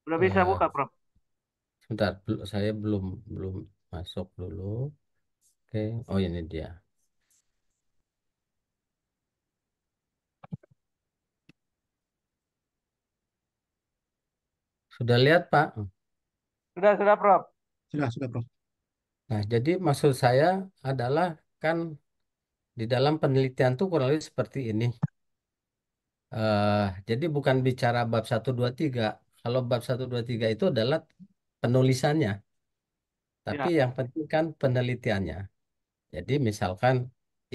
Udah bisa Eh, buka, Prof. sebentar, saya belum belum masuk dulu. Oke, oh ini dia. Sudah lihat, Pak? Sudah, Prof. Sudah, Prof. Nah, jadi maksud saya adalah kan di dalam penelitian tuh kurang lebih seperti ini. Jadi bukan bicara bab satu 2 3. Kalau bab satu 2 3 itu adalah penulisannya, tapi Ya, yang penting kan penelitiannya. Jadi misalkan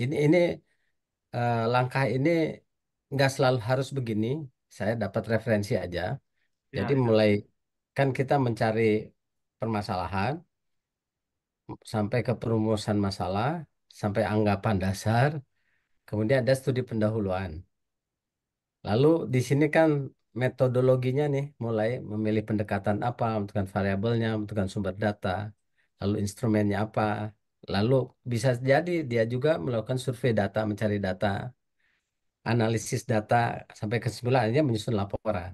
ini langkah ini nggak selalu harus begini. Saya dapat referensi aja. Jadi ya, ya. mulai kan kita mencari permasalahan sampai ke perumusan masalah, sampai anggapan dasar, kemudian ada studi pendahuluan. Lalu di sini kan metodologinya nih, mulai memilih pendekatan apa, menentukan variabelnya, menentukan sumber data, lalu instrumennya apa, lalu bisa jadi dia juga melakukan survei data, mencari data, analisis data, sampai kesimpulan akhirnya menyusun laporan.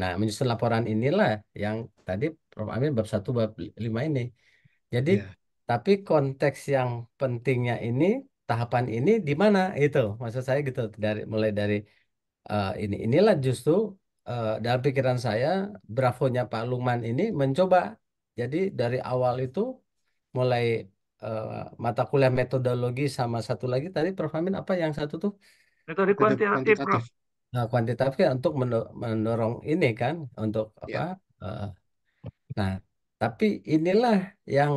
Nah, menyusun laporan inilah yang tadi Prof. Amin bab satu bab 5 ini. Jadi, Ya, tapi konteks yang pentingnya ini, tahapan ini di mana itu? Maksud saya gitu, mulai dari inilah justru dalam pikiran saya Bravonya Pak Lukman ini mencoba. Jadi dari awal itu mulai eh, mata kuliah metodologi sama satu lagi tadi Prof Amin apa yang satu tuh Metode kuantitatif, Prof. kuantitatif. kuantitatif untuk mendorong ini kan untuk apa? Ya, eh, nah, tapi inilah yang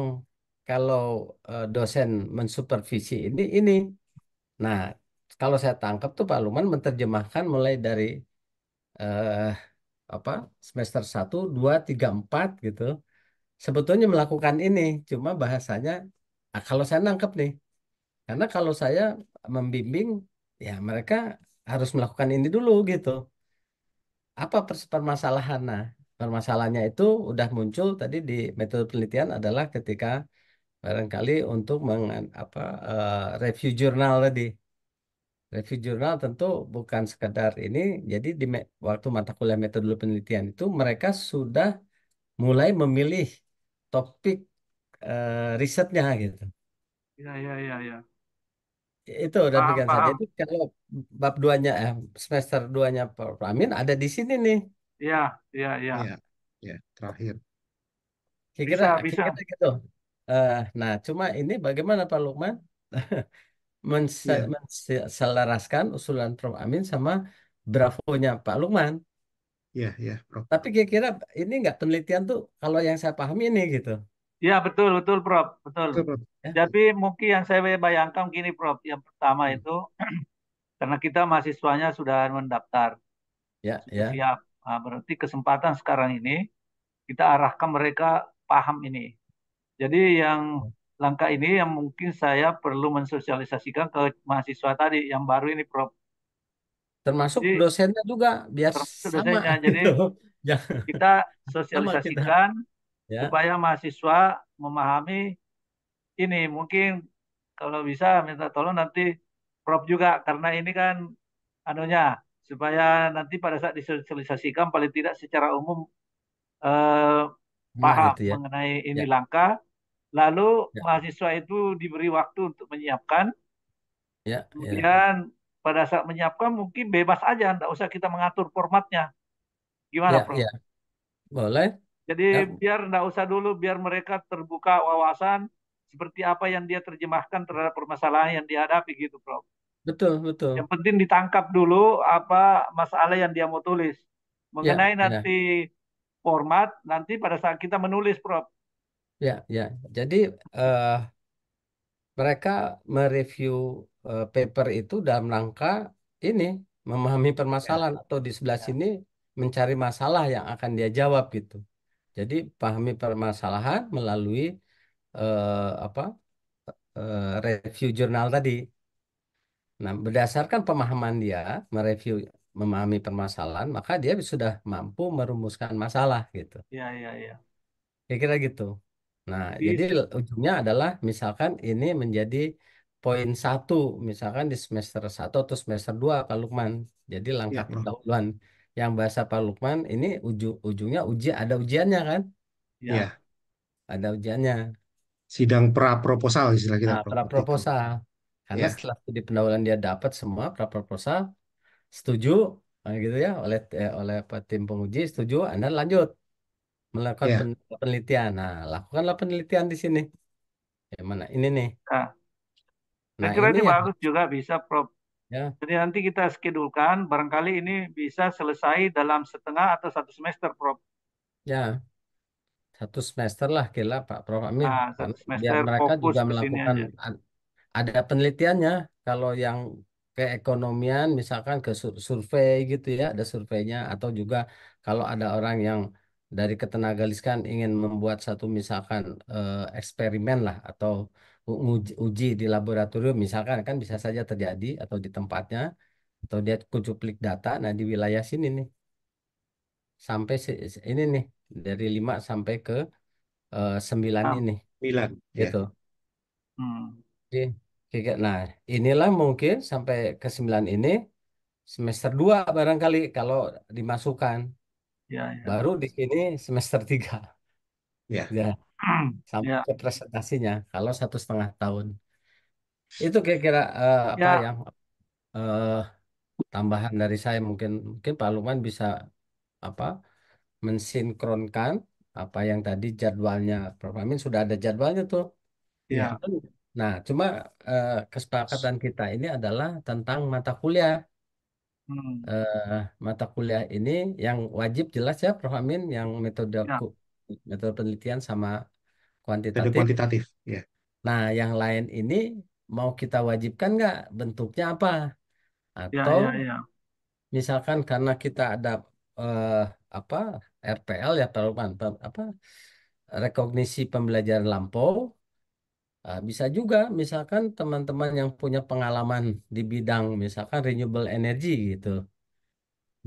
kalau dosen mensupervisi ini. Nah, kalau saya tangkap tuh Pak Lukman menerjemahkan mulai dari eh, apa semester satu 2 3 4 gitu. Sebetulnya melakukan ini, cuma bahasanya kalau saya nangkep nih. Karena kalau saya membimbing ya mereka harus melakukan ini dulu gitu. Apa permasalahan? Nah, permasalahannya itu udah muncul tadi di metode penelitian adalah ketika barangkali untuk review jurnal tadi. Review jurnal tentu bukan sekedar ini. Jadi di waktu mata kuliah metode penelitian itu mereka sudah mulai memilih topik risetnya gitu. Ya, ya, ya, ya. Itu udah Paham, pikiran saya. paham. Jadi kalau bab duanya semester duanya Pak Amin ada di sini nih. Ya, ya, ya. ya, ya. Terakhir. Kira-kira Bisa, bisa. kira-kira gitu. Nah, cuma ini bagaimana Pak Lukman Iya, menselaraskan usulan Prof Amin sama Bravonya Pak Lukman. iya, Prof. Tapi kira-kira ini nggak penelitian tuh kalau yang saya pahami ini gitu. Ya, betul, betul, Prof. Betul. Betul, Prof. Ya, Jadi mungkin yang saya bayangkan gini, Prof. Yang pertama hmm. itu, karena kita mahasiswanya sudah mendaftar, Ya, sudah ya. siap. Nah, berarti kesempatan sekarang ini kita arahkan mereka paham ini. Jadi yang langkah ini yang mungkin saya perlu mensosialisasikan ke mahasiswa tadi yang baru ini, Prof. Termasuk Jadi dosennya juga biar termasuk sama dosennya. Jadi gitu. Jangan kita sama kita. sosialisasikan Ya, supaya mahasiswa memahami ini. Mungkin kalau bisa minta tolong nanti Prof juga karena ini kan anunya supaya nanti pada saat disosialisasikan paling tidak secara umum eh, sama paham gitu ya. mengenai ini Ya, langkah. Lalu ya, mahasiswa itu diberi waktu untuk menyiapkan. ya, ya. Kemudian pada saat menyiapkan mungkin bebas aja, tidak usah kita mengatur formatnya. Gimana, Ya, Prof? ya. Boleh. Jadi Ya, biar tidak usah dulu, biar mereka terbuka wawasan seperti apa yang dia terjemahkan terhadap permasalahan yang dihadapi gitu, Prof. betul, betul. Yang penting ditangkap dulu apa masalah yang dia mau tulis. Ya, Mengenai ya, nanti format, nanti pada saat kita menulis, Prof. ya, ya. Jadi eh, mereka mereview paper itu dalam rangka ini memahami Ya, permasalahan atau di sebelah Ya, sini mencari masalah yang akan dia jawab gitu. Jadi pahami permasalahan melalui apa review jurnal tadi. Nah, berdasarkan pemahaman dia mereview memahami permasalahan, maka dia sudah mampu merumuskan masalah gitu. ya, ya, ya. Kira-kira gitu. Nah, jadi Bis, ujungnya adalah misalkan ini menjadi poin satu, misalkan di semester satu atau semester 2 Pak Lukman. Jadi langkah ya, Prof. pendahuluan. yang bahasa Pak Lukman ini ujungnya ada ujiannya kan? Ya, Ya, Ada ujiannya. sidang pra proposal istilah kita, Nah, Prof. pra Berarti itu. proposal. Karena Ya, setelah studi pendahuluan dia dapat semua pra proposal, setuju, gitu ya, oleh tim penguji, setuju, Anda lanjut melakukan ya, penelitian. Nah, lakukanlah penelitian di sini. Yang mana? Ini nih. nah, saya Nah, kira ini ini yang bagus juga bisa, Prof. ya, Jadi nanti kita schedulekan, barangkali ini bisa selesai dalam setengah atau satu semester, Prof. ya 1 semester lah kira Pak Prof Amin. Nah, Karena satu biar semester mereka fokus juga ke sini melakukan aja. ada penelitiannya. Kalau yang keekonomian misalkan ke survei gitu ya, ada surveinya atau juga kalau ada orang yang dari ketenagalistrikan ingin membuat satu misalkan eksperimen lah atau uji di laboratorium misalkan kan bisa saja terjadi atau di tempatnya atau dia kucuplik data nah di wilayah sini nih sampai ini nih dari 5 sampai ke 9 Nah, ini Milan. Ya, gitu. hmm, Oke. Nah, inilah mungkin sampai ke 9 ini semester 2 barangkali kalau dimasukkan. ya, ya. Baru di sini semester 3 ya, ya sampai Ya, ke presentasinya kalau 1,5 tahun. Itu kira-kira apa ya, yang eh, tambahan dari saya mungkin mungkin Pak Luman bisa apa mensinkronkan apa yang tadi jadwalnya Prof Amin sudah ada jadwalnya tuh. ya. ya, Itu. Nah, cuma kesepakatan kita ini adalah tentang mata kuliah. hmm, Eh, Mata kuliah ini yang wajib jelas ya, Prof Amin, yang ya, metode penelitian sama Metode kuantitatif. kuantitatif. Ya, Nah, yang lain ini mau kita wajibkan nggak? Bentuknya apa? ya, Atau ya, ya, misalkan karena kita ada eh, apa RPL ya, Pak Lukman, apa rekognisi pembelajaran lampau. Bisa juga misalkan teman-teman yang punya pengalaman di bidang misalkan renewable energy gitu.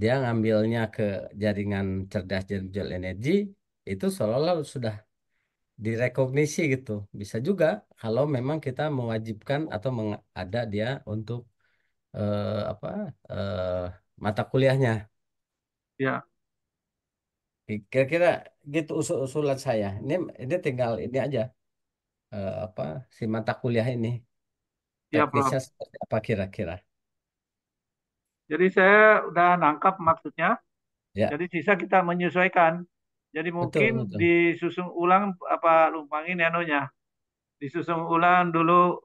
Dia ngambilnya ke jaringan cerdas renewable energy itu seolah-olah sudah direkognisi gitu. Bisa juga kalau memang kita mewajibkan atau ada dia untuk apa eh, mata kuliahnya. ya, Kira-kira gitu usulan saya. Ini tinggal ini aja apa si mata kuliah ini ya, Prof. teknisnya seperti apa kira-kira. Jadi saya udah nangkap maksudnya. Ya, Jadi sisa kita menyesuaikan. Jadi betul mungkin betul. disusun ulang apa lumpangin anunya. Disusun ulang dulu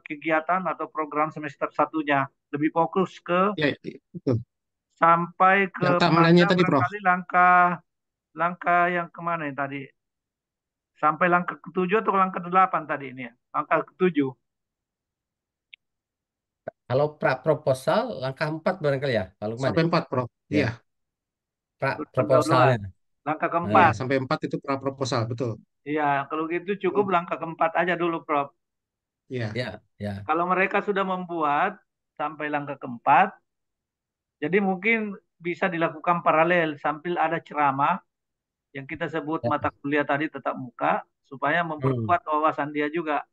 kegiatan atau program semester satunya. Lebih fokus ke ya, betul. sampai ke Yang pada timelinenya tadi, Prof. barangkali langkah langkah yang kemana yang tadi? Sampai langkah ketujuh atau langkah ke-8 tadi ini ya? Langkah ketujuh. Kalau pra proposal langkah 4 barangkali ya, Pak Lukman Sampai ya. 4, Prof. Ya, Iya, pra Pendahuluan. proposalnya. Langkah iya. Nah, keempat. Sampai 4 itu pra proposal, betul. Iya, kalau gitu cukup Belum. langkah keempat aja dulu, Prof. Iya, ya, ya, Kalau mereka sudah membuat sampai langkah keempat, jadi mungkin bisa dilakukan paralel sambil ada ceramah yang kita sebut ya. mata kuliah tadi tetap muka, supaya Hmm, memperkuat wawasan dia juga.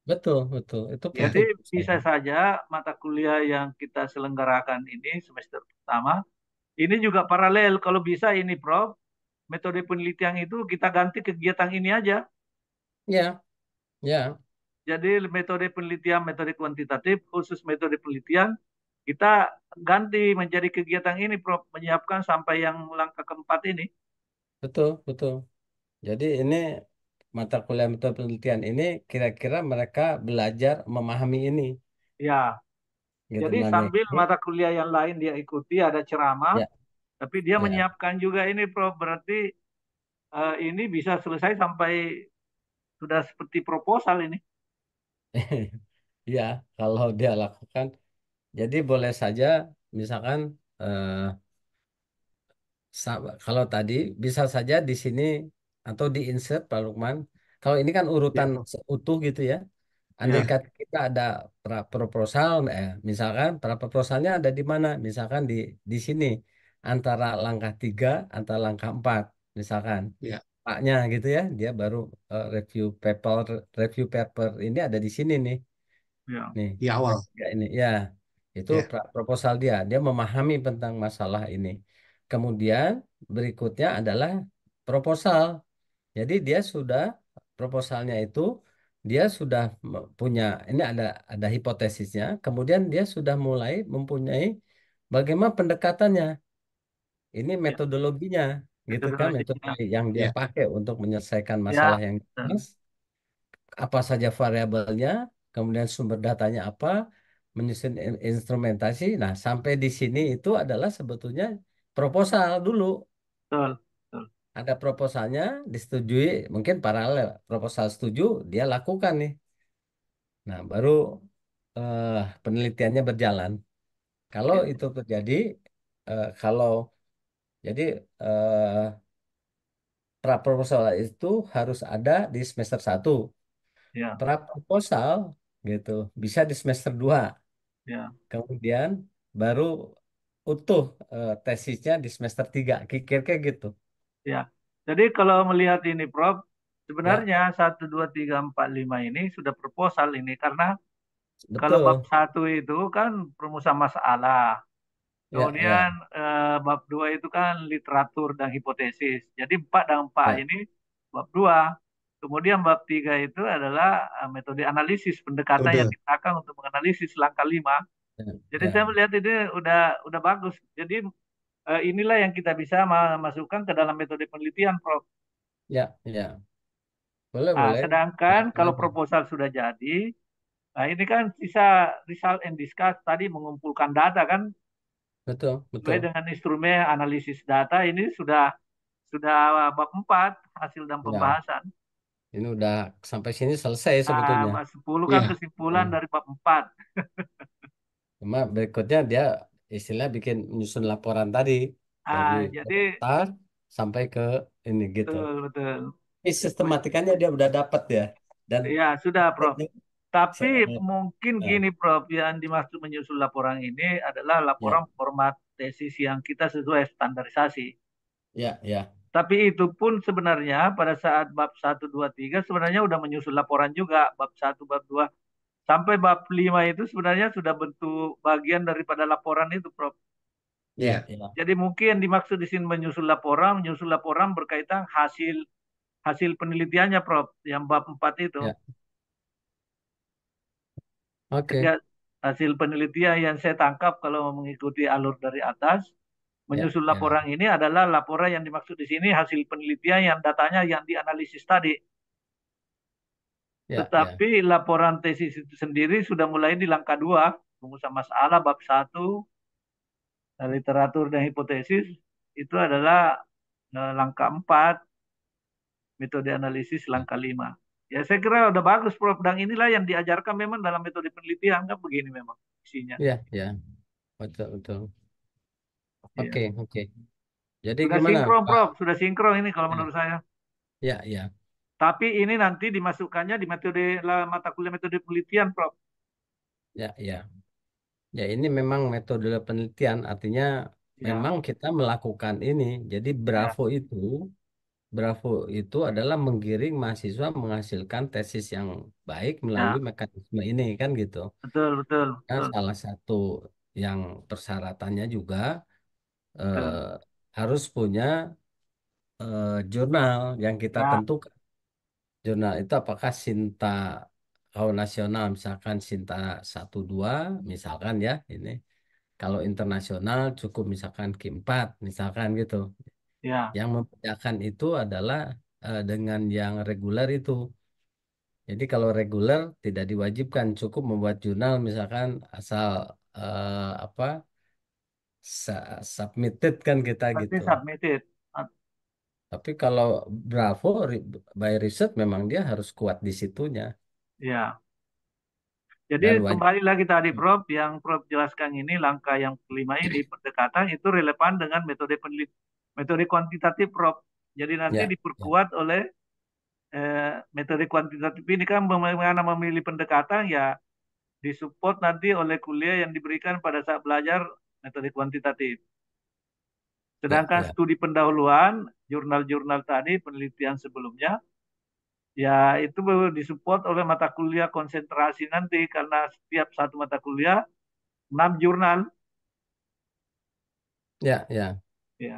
betul, betul. Itu Jadi penting menurut bisa saya. saja mata kuliah yang kita selenggarakan ini semester pertama, ini juga paralel. Kalau bisa ini, Prof, metode penelitian itu kita ganti kegiatan ini aja. Ya, ya, Jadi metode penelitian, metode kuantitatif, khusus metode penelitian, kita ganti menjadi kegiatan ini, Prof, menyiapkan sampai yang langkah keempat ini. betul, betul. Jadi ini mata kuliah metode penelitian ini kira-kira mereka belajar memahami ini Ya, gitu jadi namanya. sambil mata kuliah yang lain dia ikuti, ada ceramah, Ya, tapi dia ya. menyiapkan juga ini, Prof. Berarti ini bisa selesai sampai sudah seperti proposal ini. Ya, kalau dia lakukan jadi boleh saja misalkan eh, kalau tadi bisa saja di sini atau di insert Pak Lukman. Kalau ini kan iya, urutan Prof. utuh gitu ya. Andai Ya, kata kita ada proposal, misalkan pra proposalnya ada di mana? Misalkan di sini antara langkah 3, antara langkah 4, misalkan ya. Paknya gitu ya. Dia baru review paper ini ada di sini nih, Ya, nih Di awal. ya ini ya Itu Ya, proposal dia. Dia memahami tentang masalah ini. Kemudian berikutnya adalah proposal. Jadi dia sudah proposalnya itu dia sudah punya ini ada hipotesisnya. Kemudian dia sudah mulai mempunyai bagaimana pendekatannya. Ini Ya, metodologinya, gitu kan? Metode metodologinya. yang dia ya, pakai untuk menyelesaikan masalah Ya, yang betul. dibahas, apa saja variabelnya, kemudian sumber datanya apa, menyusun instrumentasi. Nah, sampai di sini itu adalah sebetulnya proposal dulu. Betul. Betul. Ada proposalnya, disetujui, mungkin paralel. Proposal setuju, dia lakukan nih. Nah, baru eh, penelitiannya berjalan. Kalau Oke. itu terjadi, kalau jadi eh, pra-proposal itu harus ada di semester 1. Ya, Pra-proposal gitu bisa di semester 2. ya, Kemudian baru utuh tesisnya di semester 3. Kira kayak gitu. ya. Jadi kalau melihat ini, Prof, Ya, sebenarnya 1, 2, 3, 4, 5 ini sudah proposal ini karena kalau bab betul. satu itu kan perumusan masalah. Ya, Kemudian ya, bab 2 itu kan literatur dan hipotesis. Jadi 4 dan 4 ya. ini bab 2. Kemudian bab 3 itu adalah metode analisis pendekatan yang metode. digunakan untuk menganalisis langkah 5. Ya, Jadi saya ya, melihat ini udah bagus. Jadi inilah yang kita bisa masukkan ke dalam metode penelitian, Prof. ya, ya. Boleh, Nah, boleh. sedangkan Silakan kalau aja. proposal sudah jadi, nah ini kan sisa result and discuss tadi mengumpulkan data kan Betul, sesuai betul. dengan instrumen analisis data ini sudah bab 4 hasil dan Ya, pembahasan. ini udah sampai sini selesai Nah, sebetulnya. bab 10 kan Iya, kesimpulan Hmm. dari bab 4. Cuma berikutnya dia istilah bikin menyusun laporan tadi dari Jadi daftar sampai ke ini gitu. betul betul. Ini sistematikanya dia udah dapat ya. Dan Ya, sudah, Prof. se- Tapi eh, mungkin eh, gini, Prof, yang dimaksud menyusun laporan ini adalah ya, laporan format tesis yang kita sesuai standarisasi. ya, ya, Tapi itu pun sebenarnya pada saat bab 1, 2, 3 sebenarnya udah menyusun laporan juga. Bab 1, bab 2 sampai bab 5 itu sebenarnya sudah bentuk bagian daripada laporan itu, Prof. ya, iya, ya, Jadi mungkin yang dimaksud di sini menyusun laporan berkaitan hasil hasil penelitiannya, Prof. Yang bab 4 itu. ya. Oke. Sehingga hasil penelitian yang saya tangkap kalau mengikuti alur dari atas, Ya, menyusun ya, laporan ini adalah laporan yang dimaksud di sini hasil penelitian yang datanya yang dianalisis tadi. ya, ya, Tetapi laporan tesis itu sendiri sudah mulai di langkah 2, rumusan masalah bab 1, literatur dan hipotesis, itu adalah langkah 4, metode analisis ya, langkah 5. Ya saya kira udah bagus, Prof. Dan inilah yang diajarkan memang dalam metode penelitian, kan begini memang isinya. ya, ya. Betul, betul. Iya. Oke, oke. Jadi Sudah gimana, sinkron, Pak? Prof. Sudah sinkron ini kalau Ya, menurut saya. ya, ya, Tapi ini nanti dimasukkannya di metode mata kuliah metode penelitian, Prof. ya, ya. Ya, ini memang metode penelitian, artinya Ya, memang kita melakukan ini. Jadi ya, Bravo itu adalah menggiring mahasiswa menghasilkan tesis yang baik melalui ya. mekanisme ini kan gitu. Betul, betul, Nah, betul, salah satu yang persyaratannya juga betul. eh, harus punya jurnal yang kita Ya, tentukan. Jurnal itu apakah Sinta kalau nasional misalkan Sinta 1 2 misalkan ya ini. Kalau internasional cukup misalkan Q4 misalkan gitu. ya. Yang membedakan itu adalah dengan yang reguler itu. Jadi kalau reguler tidak diwajibkan cukup membuat jurnal misalkan asal apa submitted kan kita Berarti gitu. submitted. Tapi kalau Bravo by Research memang dia harus kuat di situnya Ya. Jadi dan wajib. kembali lagi tadi, Prof, yang Prof jelaskan ini langkah yang kelima ini pendekatan itu relevan dengan metode kuantitatif, Prof. Jadi nanti Ya, ya, diperkuat oleh metode kuantitatif ini kan bagaimana memilih pendekatan ya disupport nanti oleh kuliah yang diberikan pada saat belajar metode kuantitatif. ya, Sedangkan ya, studi pendahuluan, jurnal-jurnal tadi, penelitian sebelumnya, ya itu disupport oleh mata kuliah konsentrasi nanti karena setiap satu mata kuliah 6 jurnal. Ya, ya, Ya,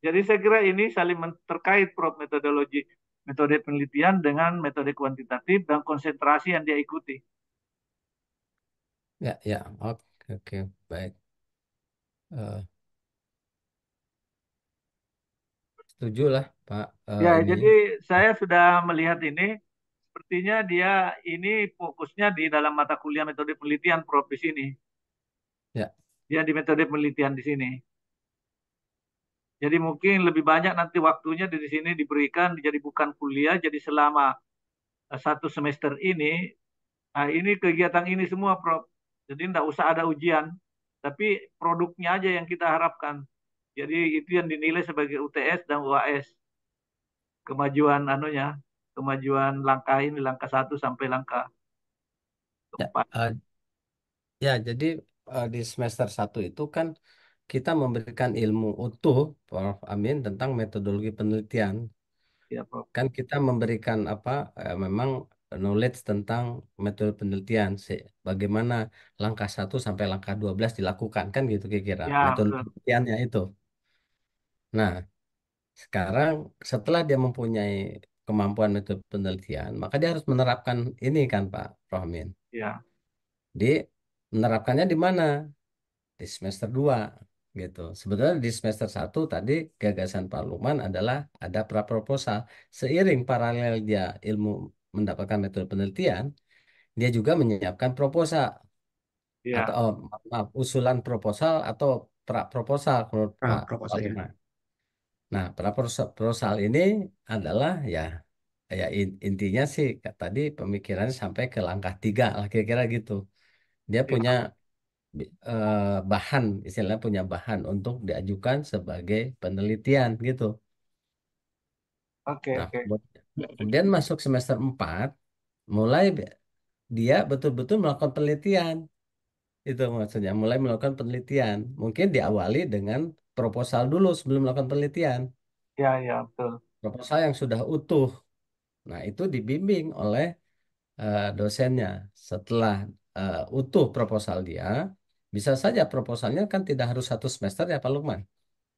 jadi saya kira ini saling terkait, Prof, metodologi, metode penelitian dengan metode kuantitatif dan konsentrasi yang dia ikuti. ya, ya. Oke, oke, baik. Eh, Setuju lah, Pak. Ya, Ini. jadi saya sudah melihat ini, sepertinya dia ini fokusnya di dalam mata kuliah metode penelitian, Prof, di sini. Ya, Dia di metode penelitian di sini. Jadi mungkin lebih banyak nanti waktunya di sini diberikan, jadi bukan kuliah, jadi selama 1 semester ini, nah ini kegiatan ini semua, Prof. Jadi tidak usah ada ujian, tapi produknya aja yang kita harapkan. Jadi itu yang dinilai sebagai UTS dan UAS, kemajuan anunya, kemajuan langkah ini, langkah 1 sampai langkah 4. ya. Ya, jadi di semester 1 itu kan kita memberikan ilmu utuh, Prof. Amin, tentang metodologi penelitian. Ya, Prof. Kan kita memberikan apa, memang knowledge tentang metode penelitian, bagaimana langkah 1 sampai langkah 12 dilakukan, kan gitu kira-kira, Ya, metode betul. penelitiannya itu. Nah, sekarang setelah dia mempunyai kemampuan metode penelitian, maka dia harus menerapkan ini kan Pak Prof. Amin. Ya, Di menerapkannya di mana? Di semester 2 gitu. Sebenarnya di semester 1 tadi gagasan Pak Luman adalah ada praproposal. Seiring paralel dia ilmu mendapatkan metode penelitian, dia juga menyiapkan proposal atau ya, maaf, usulan proposal atau praproposal menurut Pak Proposal ya. Luman. Nah, praproposal ini adalah ya intinya sih tadi pemikirannya sampai ke langkah 3 lah kira-kira gitu. Dia punya ya. bahan, istilahnya punya bahan untuk diajukan sebagai penelitian gitu. Oke, Nah, oke. kemudian masuk semester 4 mulai dia betul-betul melakukan penelitian. Itu maksudnya, mulai melakukan penelitian. Mungkin diawali dengan proposal dulu sebelum melakukan penelitian. Ya, ya, betul. Proposal yang sudah utuh. Nah, itu dibimbing oleh dosennya. Setelah utuh proposal dia, bisa saja proposalnya kan tidak harus 1 semester ya Pak Lukman.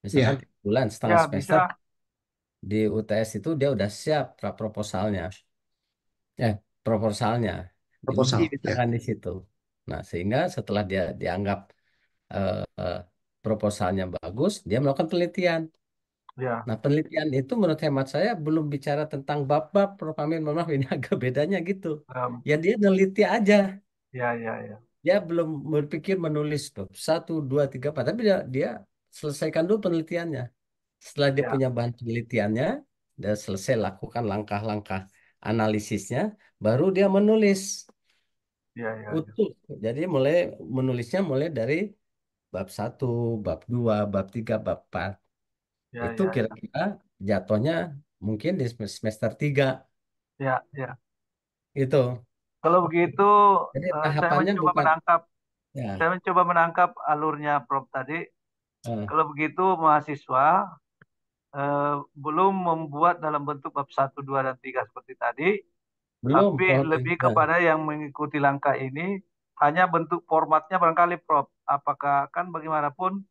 Misalkan Iya, 3 bulan, setengah Ya, semester bisa. di UTS itu dia udah siap proposalnya. Eh, proposalnya diuji proposal ya. misalkan di situ. Nah, sehingga setelah dia dianggap eh, eh, proposalnya bagus, dia melakukan penelitian. Ya, Nah, penelitian itu menurut hemat saya belum bicara tentang bab-bab, Prof. Amin. Mohon maaf, ini agak bedanya gitu. Ya dia neliti aja. ya, ya, ya. Dia belum berpikir menulis bab 1, 2, 3, 4. Tapi dia selesaikan dulu penelitiannya. Setelah dia Ya, punya bahan penelitiannya, dia selesai lakukan langkah-langkah analisisnya, baru dia menulis ya, ya, ya. utuh. Jadi menulisnya mulai dari bab 1, bab 2, bab 3, bab 4. Ya, Itu ya, ya. kira-kira jatuhnya mungkin di semester 3 Ya, ya. itu. Kalau begitu, Jadi saya tahapannya mencoba bukan menangkap, ya. saya mencoba menangkap alurnya Prof tadi. eh, Kalau begitu, mahasiswa belum membuat dalam bentuk bab 1, 2, dan 3 seperti tadi, Belum, tapi Prof. lebih Ya. kepada yang mengikuti langkah ini, hanya bentuk formatnya barangkali, Prof. Apakah kan bagaimanapun,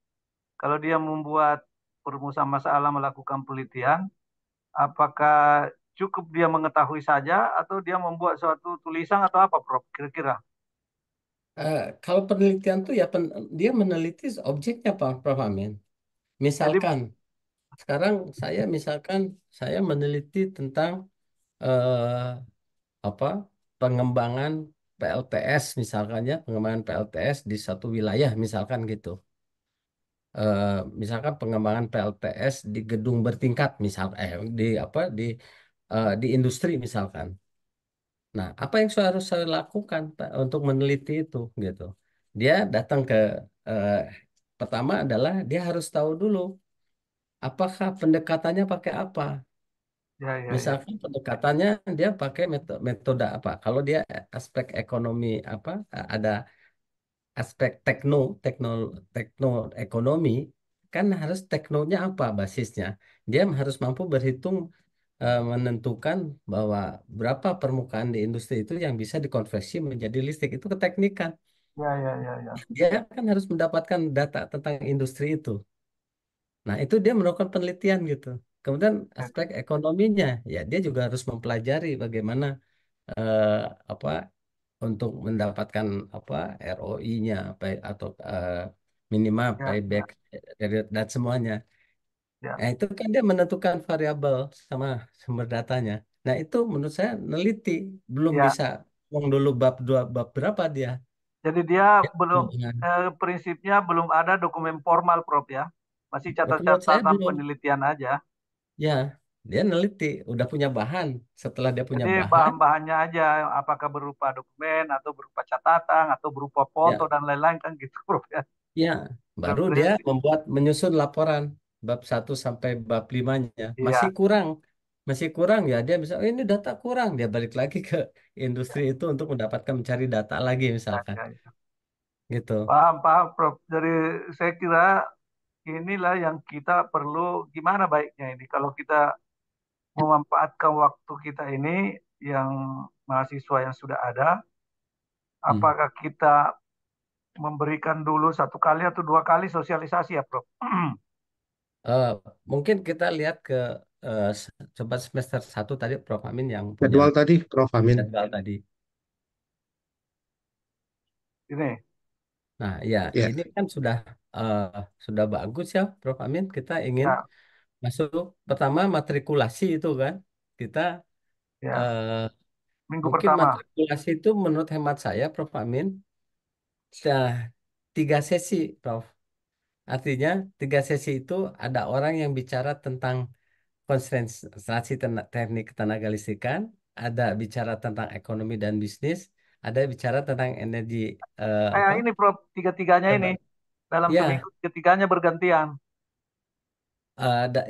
kalau dia membuat perumusan masalah melakukan penelitian, apakah cukup dia mengetahui saja atau dia membuat suatu tulisan atau apa, Prof? Kira-kira. Kalau penelitian tuh ya dia meneliti objeknya Pak Prof. Amin. Jadi, Misalkan sekarang misalkan saya meneliti tentang eh, apa pengembangan PLTS misalkan ya pengembangan PLTS di satu wilayah misalkan gitu. Eh, Misalkan pengembangan PLTS di gedung bertingkat misal di industri misalkan. Nah, apa yang harus saya lakukan Pak, untuk meneliti itu gitu. Dia datang ke eh, pertama adalah dia harus tahu dulu apakah pendekatannya pakai apa. ya, ya, ya, Misalkan pendekatannya dia pakai metode apa? Kalau dia aspek ekonomi apa ada aspek tekno tekno ekonomi kan harus teknonya apa basisnya. Dia harus mampu berhitung menentukan bahwa berapa permukaan di industri itu yang bisa dikonversi menjadi listrik itu keteknikan. Ya, ya, ya, ya. Dia kan harus mendapatkan data tentang industri itu. Nah, itu dia melakukan penelitian gitu. Kemudian aspek ekonominya, ya dia juga harus mempelajari bagaimana eh, apa untuk mendapatkan apa ROI-nya atau minimal Ya, payback ya, dan semuanya. ya, Nah, itu kan dia menentukan variabel sama sumber datanya. Nah, itu menurut saya neliti, belum ya. bisa ngomong dulu bab dua bab berapa dia. Jadi dia belum, Ya, prinsipnya belum ada dokumen formal, Prof ya. Masih menurut saya catatan belum. penelitian aja. Ya, dia neliti, udah punya bahan. Setelah dia punya Jadi bahan, bahan-bahannya aja, apakah berupa dokumen atau berupa catatan atau berupa foto ya, dan lain-lain kan gitu, Prof ya. ya, baru dia Prinsip. menyusun laporan bab 1 sampai bab 5-nya. Masih Iya, kurang, masih kurang ya. Dia bisa, oh, ini data kurang. Dia balik lagi ke industri itu untuk mendapatkan mencari data lagi ya, misalkan, ya, ya. gitu. Paham, paham, Prof. Jadi saya kira inilah yang kita perlu, gimana baiknya ini kalau kita memanfaatkan waktu kita ini yang mahasiswa yang sudah ada, Hmm. apakah kita memberikan dulu 1 kali atau 2 kali sosialisasi ya, Prof? Eh, Mungkin kita lihat ke coba semester 1 tadi Prof Amin yang punya Jadwal tadi, Prof. Amin. jadwal tadi. Ini, Nah, ya Ya, ini kan eh, sudah bagus ya, Prof Amin. Kita ingin ya, masuk pertama matrikulasi itu kan. Kita ya, eh, minggu mungkin pertama. matrikulasi itu menurut hemat saya, Prof Amin, sudah 3 sesi, Prof. Artinya 3 sesi itu ada orang yang bicara tentang konsentrasi teknik ketenaga listrikan, ada bicara tentang ekonomi dan bisnis, ada bicara tentang energi Kayak apa? ini, Prof, tiga-tiganya ini. terba- Dalam seminggu, Ya, tiga-tiganya bergantian.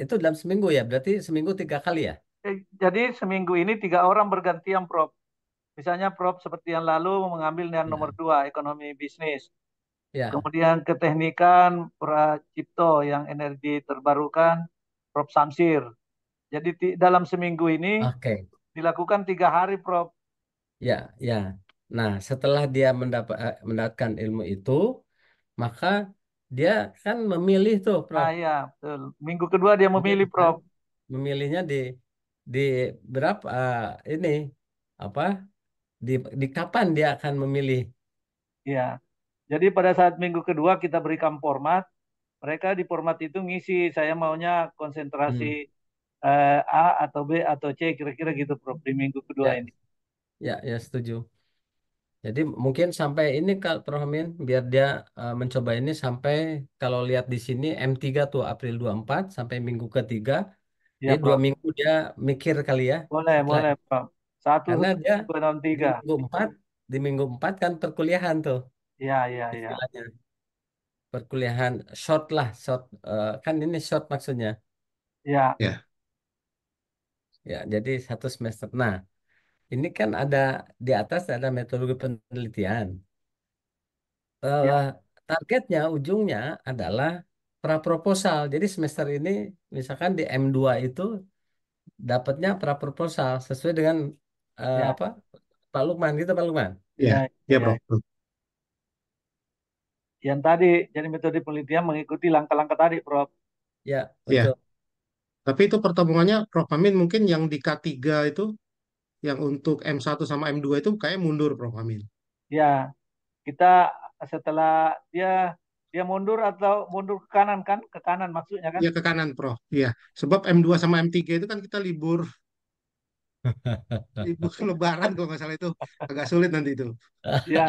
itu dalam seminggu ya, berarti seminggu 3 kali ya? Jadi seminggu ini 3 orang bergantian, Prof. Misalnya Prof seperti yang lalu mengambil yang nomor Ya, 2, ekonomi bisnis. ya, Kemudian keteknikan Pracipto yang energi terbarukan, Prof Samsir. Jadi dalam seminggu ini oke, dilakukan 3 hari, Prof. ya, ya. Nah, setelah dia mendapatkan ilmu itu, maka dia kan memilih tuh, Nah Prof. iya, betul. Minggu kedua dia memilih, Memilih kan, Prof. memilihnya di berapa ini apa? Di di kapan dia akan memilih? Iya. Jadi pada saat minggu kedua kita berikan format, mereka di format itu ngisi, saya maunya konsentrasi Hmm. A atau B atau C, kira-kira gitu, Prof, di minggu kedua Ya, ini. ya, ya setuju. Jadi mungkin sampai ini Kak Prof Amin, biar dia mencoba ini sampai kalau lihat di sini M3 tuh April 24 sampai minggu ketiga. Iya, Jadi dua Prof. minggu dia mikir kali ya Boleh, setelah boleh, Prof. Satu, karena dia dua, enam, di tiga. minggu 4 di minggu 4 kan perkuliahan tuh Iya, iya, iya. istilahnya. Perkuliahan short lah, short kan ini short maksudnya. Iya, ya, Ya, jadi 1 semester. Nah, ini kan ada di atas ada metodologi penelitian. iya, eh, Targetnya ujungnya adalah praproposal. Jadi semester ini misalkan di M2 itu dapatnya praproposal sesuai dengan iya, apa Pak Lukman gitu Pak Lukman. iya, ya, ya, iya. Prof. Yang tadi, jadi metode penelitian mengikuti langkah-langkah tadi, Prof. Ya, Ya, betul. tapi itu pertemuannya Prof. Amin mungkin yang di K3 itu, yang untuk M1 sama M2 itu kayak mundur, Prof. Amin. Ya, kita setelah dia dia mundur atau mundur ke kanan kan? Ke kanan maksudnya kan? Iya ke kanan, Prof. Iya, sebab M2 sama M3 itu kan kita libur libur Lebaran kalau nggak salah itu agak sulit nanti itu. Ya,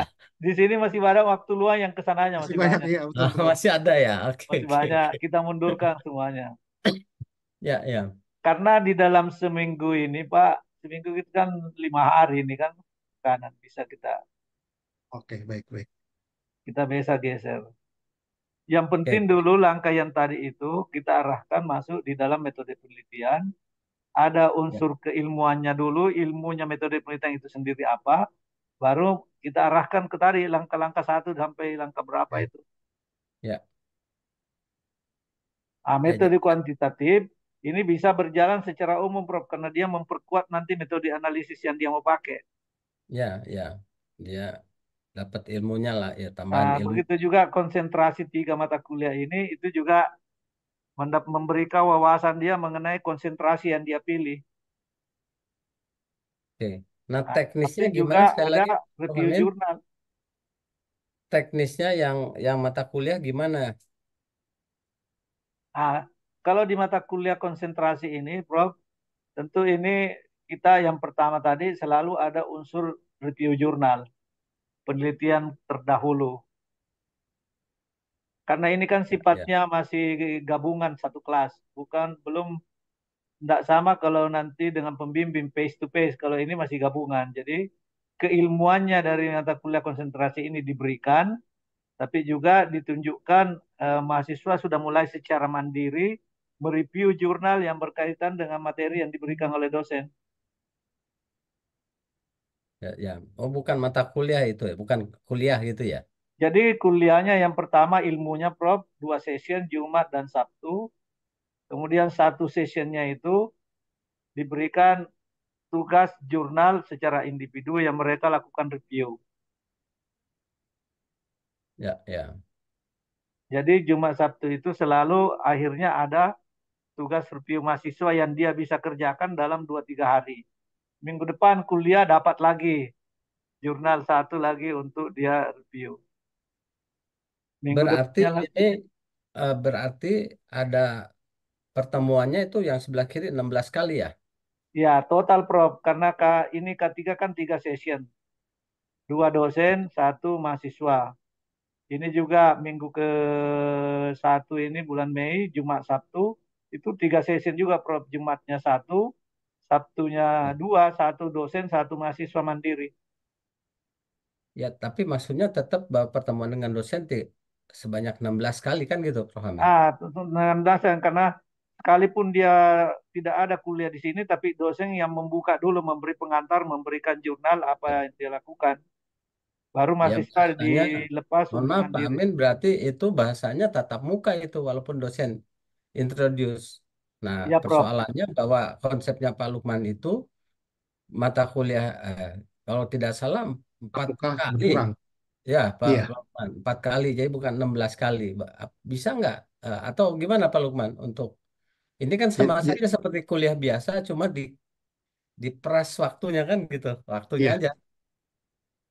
di sini masih ada waktu luang yang kesananya Masih masih banyak banyak. ya, betul betul. Masih ada ya. Oke, Masih oke, banyak. oke. Kita mundurkan semuanya. Ya, ya. Karena di dalam seminggu ini, Pak, seminggu itu kan 5 hari ini kan kanan bisa kita Oke, baik baik. kita bisa geser. Yang penting Oke. dulu langkah yang tadi itu kita arahkan masuk di dalam metode penelitian. Ada Ya, unsur keilmuannya dulu, ilmunya metode penelitian itu sendiri apa, baru kita arahkan ke tadi langkah-langkah 1 sampai langkah berapa Ya, itu. ya, Ah, ya, metode kuantitatif ini bisa berjalan secara umum, Prof, karena dia memperkuat nanti metode analisis yang dia mau pakai. ya, ya, ya. dapat ilmunya lah ya, tambahan Nah, ilmu. begitu juga konsentrasi tiga mata kuliah ini itu juga memberikan wawasan dia mengenai konsentrasi yang dia pilih. Oke. Nah, Nah, teknisnya tapi gimana juga sekali ada lagi, Prof. review Amin? jurnal. Teknisnya yang mata kuliah gimana? Nah, kalau di mata kuliah konsentrasi ini, Prof, tentu ini kita yang pertama tadi selalu ada unsur review jurnal, penelitian terdahulu. Karena ini kan Ya, sifatnya masih gabungan satu kelas, bukan belum tidak sama kalau nanti dengan pembimbing face to face. Kalau ini masih gabungan. Jadi keilmuannya dari mata kuliah konsentrasi ini diberikan, tapi juga ditunjukkan mahasiswa sudah mulai secara mandiri mereview jurnal yang berkaitan dengan materi yang diberikan oleh dosen. ya, ya. Oh, bukan mata kuliah itu ya, bukan kuliah gitu ya. Jadi kuliahnya yang pertama ilmunya Prof, dua session Jumat dan Sabtu. Kemudian satu sessionnya itu diberikan tugas jurnal secara individu yang mereka lakukan review. Ya, ya. Jadi Jumat Sabtu itu selalu akhirnya ada tugas review mahasiswa yang dia bisa kerjakan dalam 2 3 hari. Minggu depan kuliah dapat lagi jurnal satu lagi untuk dia review. Minggu Berarti depannya ini berarti ada pertemuannya itu yang sebelah kiri 16 kali ya? ya total Prof karena ini K3 kan 3 session. 2 dosen, 1 mahasiswa. Ini juga minggu ke 1 ini bulan Mei, Jumat Sabtu, itu 3 session juga Prof. Jumatnya 1, Sabtunya Ya, 2, 1 dosen, 1 mahasiswa mandiri. ya, tapi maksudnya tetap bahwa pertemuan dengan dosen sebanyak 16 kali kan gitu, Prof. Amin? Tentu dengan dosen karena sekalipun dia tidak ada kuliah di sini, tapi dosen yang membuka dulu, memberi pengantar, memberikan jurnal apa Ya, yang dia lakukan. Baru ya mahasiswa bahasanya, dilepas mohon untuk maaf Pak mandiri. Amin, berarti itu bahasanya tatap muka itu walaupun dosen introduce. Nah, Ya, Prof. persoalannya bahwa konsepnya Pak Lukman itu mata kuliah, kalau tidak salah empat Muka kali. berkurang. Ya, Pak Iya, Lukman, 4 kali, jadi bukan 16 kali. Bisa nggak? Atau gimana Pak Lukman? Untuk ini kan sama jadi, saja seperti kuliah biasa, cuma diperas waktunya kan gitu, waktunya iya. aja.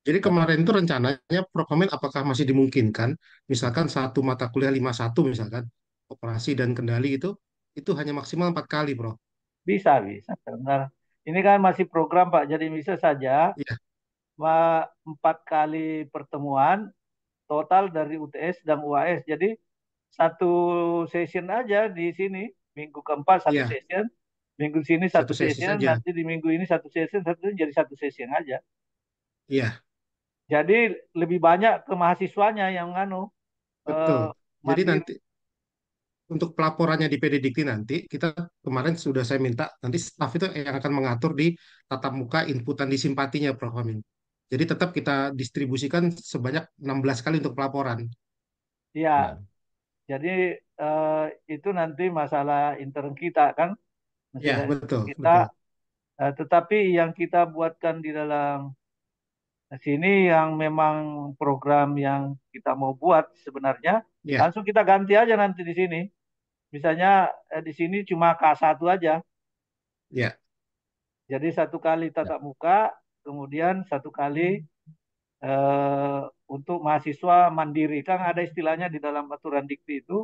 Jadi kemarin itu rencananya Prof. Amin apakah masih dimungkinkan, misalkan satu mata kuliah 51 misalkan, operasi dan kendali itu hanya maksimal 4 kali, Prof. Bisa, bisa. Karena ini kan masih program, Pak. Jadi bisa saja Iya, 4 kali pertemuan total dari UTS dan UAS. Jadi satu session aja di sini. Minggu keempat satu iya, session. Minggu sini satu satu sesi session. saja. Nanti di minggu ini satu session. Satu jadi satu session aja. Iya, Jadi lebih banyak ke mahasiswanya yang betul. eh, Jadi mandiri. nanti untuk pelaporannya di PD Dikti nanti, kita kemarin sudah saya minta, nanti staf itu yang akan mengatur di tatap muka inputan di simpatinya, Prof. Amin. Jadi tetap kita distribusikan sebanyak 16 kali untuk pelaporan. Ya, Ya, jadi eh, itu nanti masalah intern kita kan. Ya, Masalah intern betul, kita. betul. Tetapi yang kita buatkan di dalam sini yang memang program yang kita mau buat sebenarnya Ya, langsung kita ganti aja nanti di sini. Misalnya di sini cuma K1 aja. ya, Jadi 1 kali ya, tatap muka, kemudian 1 kali eh, untuk mahasiswa mandiri. Kan ada istilahnya di dalam aturan dikti itu,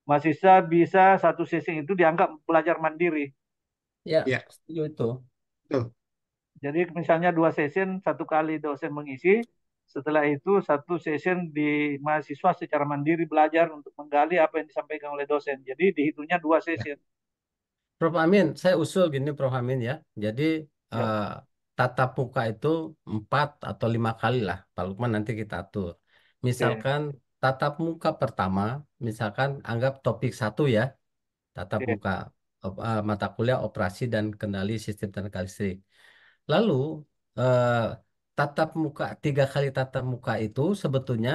mahasiswa bisa satu sesi itu dianggap belajar mandiri. ya, ya, setuju itu. betul. Jadi misalnya 2 session, 1 kali dosen mengisi, setelah itu satu session di mahasiswa secara mandiri belajar untuk menggali apa yang disampaikan oleh dosen. Jadi dihitungnya 2 session. Prof. Amin, saya usul gini Prof. Amin ya. Jadi Ya, eh, tatap muka itu 4 atau 5 kali lah. Pak Lukman nanti kita atur. oke, Misalkan tatap muka pertama, misalkan anggap topik 1 ya, tatap oke, muka mata kuliah operasi dan kendali sistem tenaga listrik. Lalu eh, tatap muka 3 kali tatap muka itu sebetulnya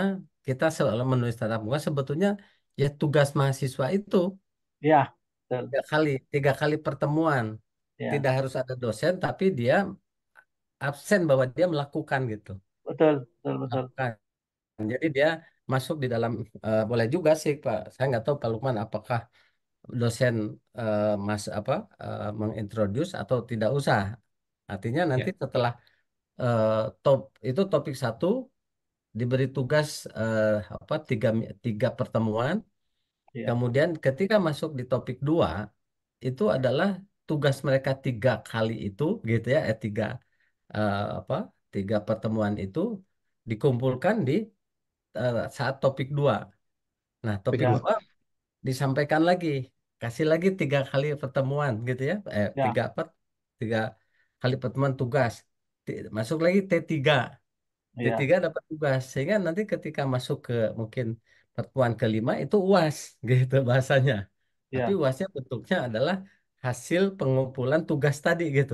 kita selalu menulis tatap muka sebetulnya ya tugas mahasiswa itu ya, betul. 3 kali pertemuan. Ya, Tidak harus ada dosen, tapi dia absen bahwa dia melakukan gitu. betul, betul, betul. Lakukan. Jadi dia masuk di dalam boleh juga sih Pak. Saya nggak tahu Pak Lukman apakah dosen mas apa mengintroduce atau tidak usah. Artinya nanti Ya, setelah eh, top itu topik satu diberi tugas apa tiga pertemuan. Iya, Kemudian ketika masuk di topik dua itu adalah tugas mereka tiga kali itu gitu ya, apa tiga pertemuan itu dikumpulkan di saat topik dua. Nah, topik kedua. ya, dua disampaikan lagi, kasih lagi tiga kali pertemuan gitu ya, ya, tiga kali pertemuan tugas. Masuk lagi T3. iya, T3 dapat tugas sehingga nanti ketika masuk ke mungkin pertemuan kelima itu UAS gitu bahasanya. Tapi iya, UASnya bentuknya adalah hasil pengumpulan tugas tadi gitu,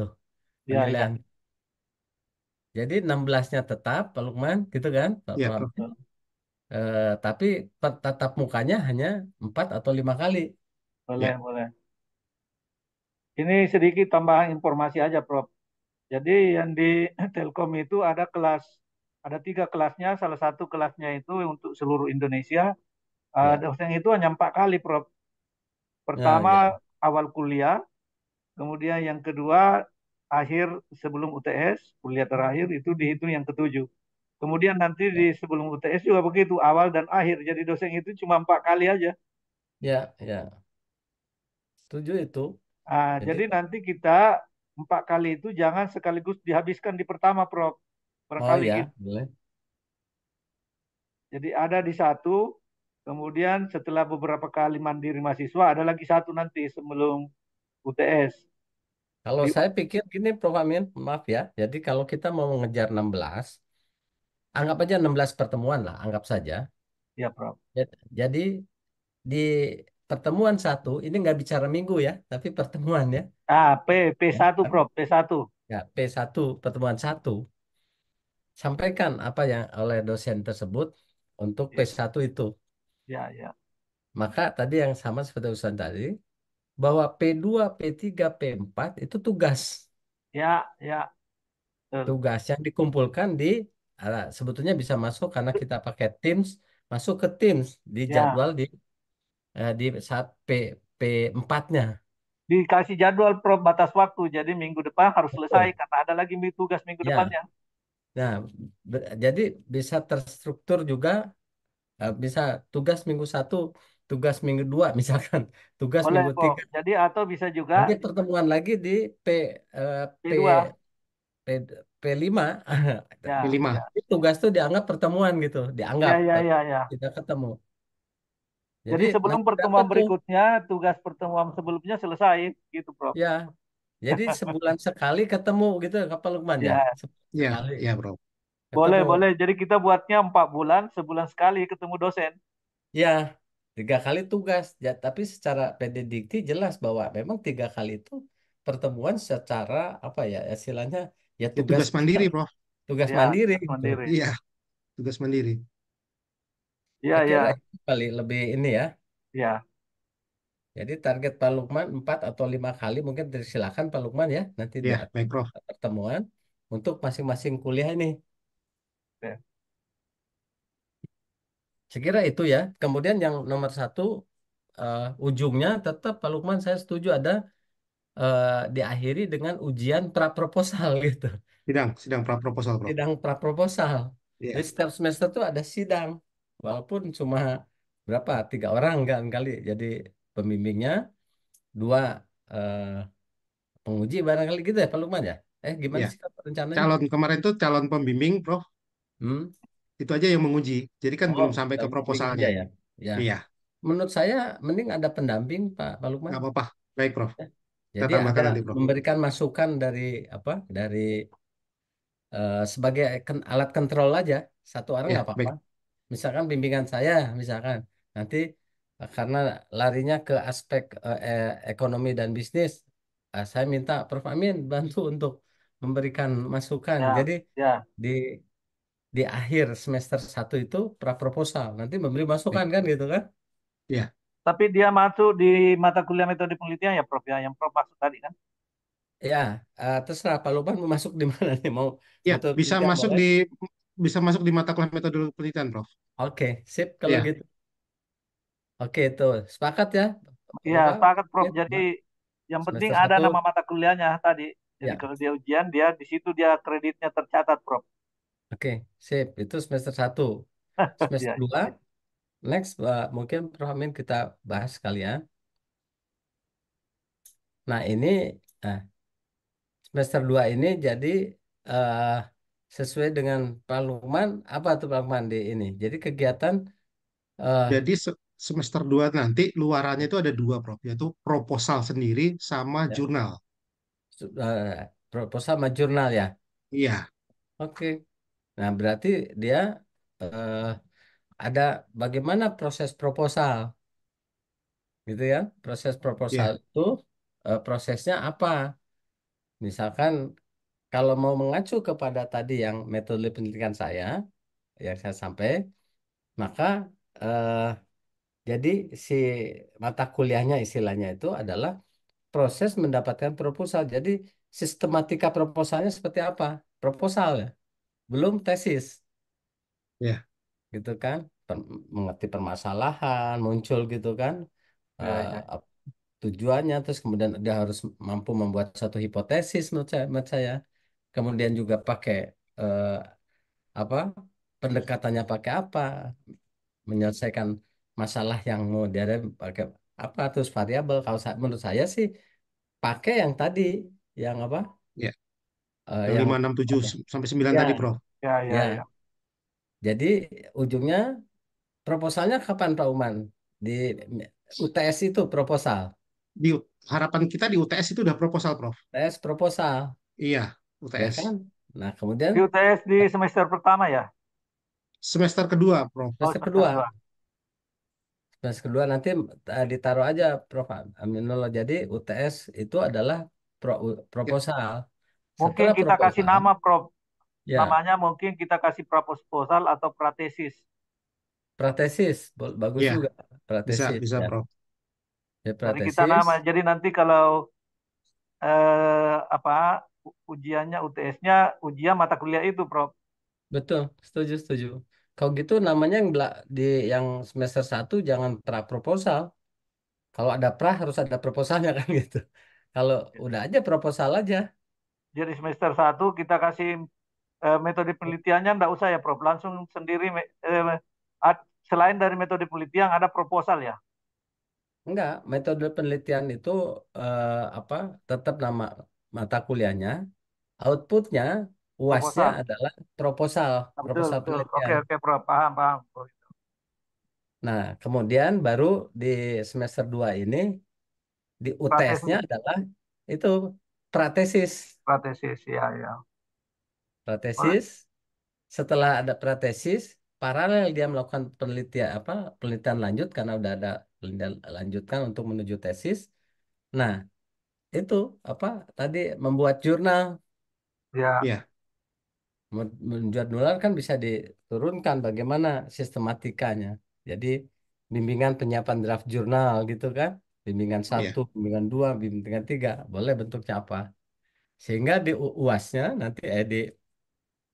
iya, penilaian. iya, Jadi 16-nya tetap Pak Lukman gitu kan, Pak Ya, Prof. Hamid. Tapi tatap mukanya hanya 4 atau 5 kali. boleh, Ya, boleh. Ini sedikit tambahan informasi aja, Prof. Jadi yang di Telkom itu ada 3 kelasnya. Salah satu kelasnya itu untuk seluruh Indonesia. Ya, Dosen itu hanya 4 kali, Prof. ya, ya, Pertama awal kuliah, kemudian yang kedua akhir sebelum UTS, kuliah terakhir itu dihitung yang ketujuh. Kemudian nanti ya, di sebelum UTS juga begitu, awal dan akhir. Jadi dosen itu cuma 4 kali aja. ya, ya. Setuju itu. Jadi, Jadi nanti kita 4 kali itu jangan sekaligus dihabiskan di pertama, Prof. oh Barangkali ya, gitu. boleh. Jadi ada di satu, kemudian setelah beberapa kali mandiri mahasiswa, ada lagi satu nanti sebelum UTS. Kalau Di, saya pikir gini, Prof. Amin, maaf ya. Jadi kalau kita mau mengejar 16, anggap aja 16 pertemuan lah, anggap saja. ya, Prof. Jadi di pertemuan satu, ini nggak bicara minggu ya, tapi pertemuan ya. Ya, P1, kan? Prof. P1. Ya, P1, pertemuan satu. Sampaikan apa yang oleh dosen tersebut untuk Ya, P1 itu. ya, ya, Maka tadi yang sama seperti urusan tadi, bahwa P2, P3, P4 itu tugas. ya, ya, betul. Tugas yang dikumpulkan di sebetulnya bisa masuk karena kita pakai Teams, masuk ke Teams di Ya, jadwal di saat P4-nya. dikasih jadwal, Prof. Batas waktu. Jadi minggu depan harus selesai Betul. karena ada lagi tugas minggu Ya, depannya. nah jadi bisa terstruktur juga, bisa tugas minggu satu, tugas minggu dua misalkan, tugas Boleh, minggu Prof. tiga. Jadi atau bisa juga Nanti pertemuan lagi di P P2. P P5. Ya, P5. ya. Jadi tugas tuh dianggap pertemuan gitu, Ya, dianggap ya, tapi ya, ya. tidak ketemu. Jadi Jadi sebelum nanti dapat pertemuan tuh, berikutnya, tugas pertemuan sebelumnya selesai, gitu, Prof. ya. Jadi sebulan sekali ketemu gitu Kapal Lukman ya. Ya, Sebulan Ya, sekali ya, Prof. boleh, ketemu. boleh. Jadi kita buatnya 4 bulan, sebulan sekali ketemu dosen. Ya, 3 kali tugas. Ya, tapi secara pedidikti jelas bahwa memang 3 kali itu pertemuan secara apa ya istilahnya ya Ya, tugas tugas mandiri, Prof. tugas Ya, mandiri tugas gitu. mandiri. Iya, tugas mandiri. Iya, Saya kira iya, itu kali lebih ini ya. iya. Jadi target Pak Lukman 4 atau 5 kali mungkin silakan Pak Lukman ya nanti di Ya, baik, Prof. pertemuan untuk masing-masing kuliah ini. Oke. Saya kira itu ya. Kemudian yang nomor satu ujungnya tetap Pak Lukman saya setuju ada eh, diakhiri dengan ujian pra-proposal gitu. Sidang pra proposal, Prof. Sidang pra-proposal. Jadi Iya, setiap semester tuh ada sidang. Walaupun cuma berapa? 3 orang kan kali. Jadi pembimbingnya dua eh, penguji barangkali gitu ya Pak Lukman ya. Gimana iya. sih Kak, rencananya? Calon kemarin tuh calon pembimbing, Prof. Hmm? Itu aja yang menguji. Jadi kan Oh, belum sampai ke pembimbing aja proposalnya. ya. Ya. Iya, Menurut saya mending ada pendamping Pak Lukman. nggak apa-apa. Baik, Prof. Kita Jadi ada tambahkan nanti, Prof. memberikan masukan dari apa? Dari sebagai alat kontrol aja. Satu orang Ya, nggak apa-apa. baik. Misalkan bimbingan saya, misalkan nanti karena larinya ke aspek ekonomi dan bisnis, saya minta Prof Amin bantu untuk memberikan masukan. Ya, Jadi ya. di di akhir semester satu itu pra proposal, nanti memberi Baik. masukan kan gitu kan? Ya, Tapi dia masuk di mata kuliah metode penelitian ya, Prof, ya, yang Prof maksud tadi kan? Ya, terserah Pak Lukman mau masuk di mana nih, mau ya metode bisa penelitian masuk boleh? di bisa masuk di mata kuliah metodologi penelitian, Prof. Oke, sip kalau Ya, gitu. Oke, itu sepakat ya, Iya, Bapak? sepakat Oke, Prof. Jadi yang penting semester ada satu, nama mata kuliahnya tadi. Jadi ya. kalau dia ujian, dia di situ dia kreditnya tercatat, Prof. Oke, sip. Itu semester satu. Semester Iya, dua, next, mungkin Prof. Amin kita bahas kali ya. Nah, ini nah, semester 2 ini jadi eh, sesuai dengan Pak Lukman, apa tuh Pak Lukman di ini? Jadi kegiatan eh, jadi semester 2 nanti luarannya itu ada dua, Prof, yaitu proposal sendiri sama ya, jurnal. proposal sama jurnal ya. Iya, Oke. Nah, berarti dia eh, ada bagaimana proses proposal, gitu ya? Proses proposal iya, itu prosesnya apa? Misalkan kalau mau mengacu kepada tadi yang metode penelitian saya, yang saya sampaikan, maka eh, jadi si mata kuliahnya istilahnya itu adalah proses mendapatkan proposal. Jadi sistematika proposalnya seperti apa? Proposal ya, belum tesis, iya, gitu kan? Mengerti permasalahan muncul gitu kan? iya, Eh, iya. Tujuannya, terus kemudian dia harus mampu membuat satu hipotesis menurut saya. Kemudian juga pakai eh, apa? Pendekatannya pakai apa? Menyelesaikan masalah yang mau dia pakai apa? Terus variabel. Kalau menurut saya sih pakai yang tadi, yang apa? iya. Yang Yang 5, 6, 7 sampai 9 tadi, ya, Prof. Iya, iya, iya. ya. Jadi ujungnya proposalnya kapan Pak Uman? Di UTS itu proposal, Di harapan kita di UTS itu udah proposal, Prof. UTS proposal, Iya, ya UTS. kan? Nah kemudian Di UTS di semester pertama ya? Semester kedua, Prof. Oh, semester semester kedua, dua. semester kedua nanti ditaruh aja Prof. Aminullah. Jadi UTS itu adalah Ya, proposal. Mungkin Setelah kita kasih proposal, nama, Prof. ya Namanya mungkin kita kasih proposal atau pratesis. pratesis, bagus ya, juga bisa, pratesis bisa, ya. Prof. Ya Dari kita pratesis, nama. Jadi nanti kalau apa ujiannya UTS-nya ujian mata kuliah itu, Prof. betul, setuju, setuju. Kalau gitu namanya yang di yang semester satu jangan pra proposal. Kalau ada pra harus ada proposalnya kan gitu. Kalau udah aja proposal aja. Jadi semester satu kita kasih metode penelitiannya enggak usah ya, Prof. Langsung sendiri selain dari metode penelitian ada proposal ya, Enggak, metode penelitian itu apa? Tetap nama mata kuliahnya, outputnya, UASnya proposal. adalah proposal, Nah, betul, proposal betul. Oke, penelitian. oke, Prof. Paham, paham. Prof. Nah, kemudian baru di semester 2 ini di UTS-nya Pratesis, adalah itu pratesis. pratesis, ya, ya. Boleh. Pratesis, setelah ada pratesis, paralel dia melakukan penelitian apa? Penelitian lanjut karena udah ada penelitian lanjutkan untuk menuju tesis. Nah, itu apa tadi membuat jurnal. Ya, Ya, Membuat jurnal kan bisa diturunkan bagaimana sistematikanya. Jadi bimbingan penyiapan draft jurnal gitu kan. Bimbingan ya. satu, bimbingan dua, bimbingan tiga, boleh bentuknya apa. Sehingga di UASnya nanti di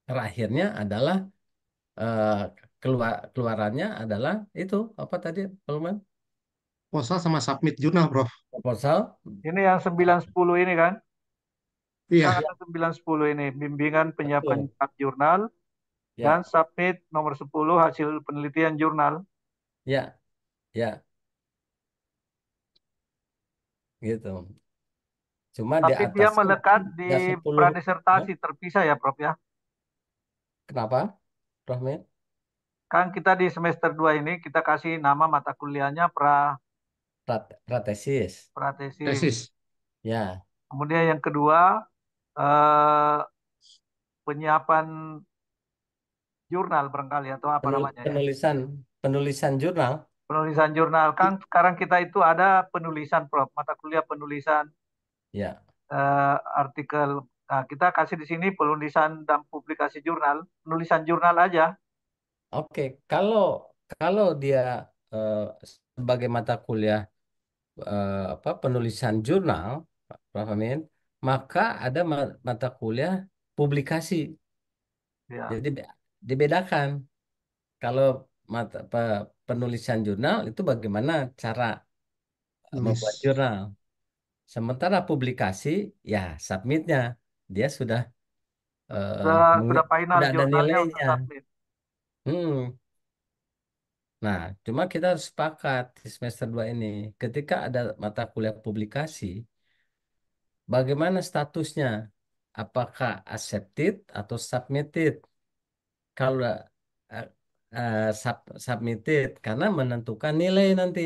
terakhirnya adalah eh, keluarannya adalah itu apa tadi, Palman? Proposal sama submit jurnal, Prof. Proposal. ini yang 9-10 ini kan. Kan Iya, ada 9-10 ini, bimbingan penyiapan Betul. draft jurnal dan Ya, submit nomor 10 hasil penelitian jurnal. ya, ya, gitu. Cuma di Tapi dia atasnya nanti melekat di ada 10. Ya. pradesertasi terpisah ya, Prof ya. Kenapa, Rahmat? Kan kita di semester 2 ini kita kasih nama mata kuliahnya Pratesis. pratesis. tesis. Ya, Kemudian yang kedua eh, penyiapan jurnal barangkali atau apa namanya ya. penulisan penulisan jurnal. Penulisan jurnal kan sekarang kita itu ada penulisan, Prof, mata kuliah penulisan Ya, artikel. Nah, kita kasih di sini penulisan dan publikasi jurnal, penulisan jurnal aja. oke. Kalau kalau dia eh, sebagai mata kuliah apa penulisan jurnal, Pak Amin, maka ada mata kuliah publikasi. Ya, Jadi dibedakan. Kalau penulisan jurnal itu bagaimana cara membuat Nulis. jurnal. Sementara publikasi, ya submitnya dia sudah Sudah final sudah ada jurnalnya untuk nilainya. submit. Hmm. Nah, cuma kita harus sepakat di semester 2 ini. Ketika ada mata kuliah publikasi, bagaimana statusnya? Apakah accepted atau submitted? Kalau eh, submitted, karena menentukan nilai nanti.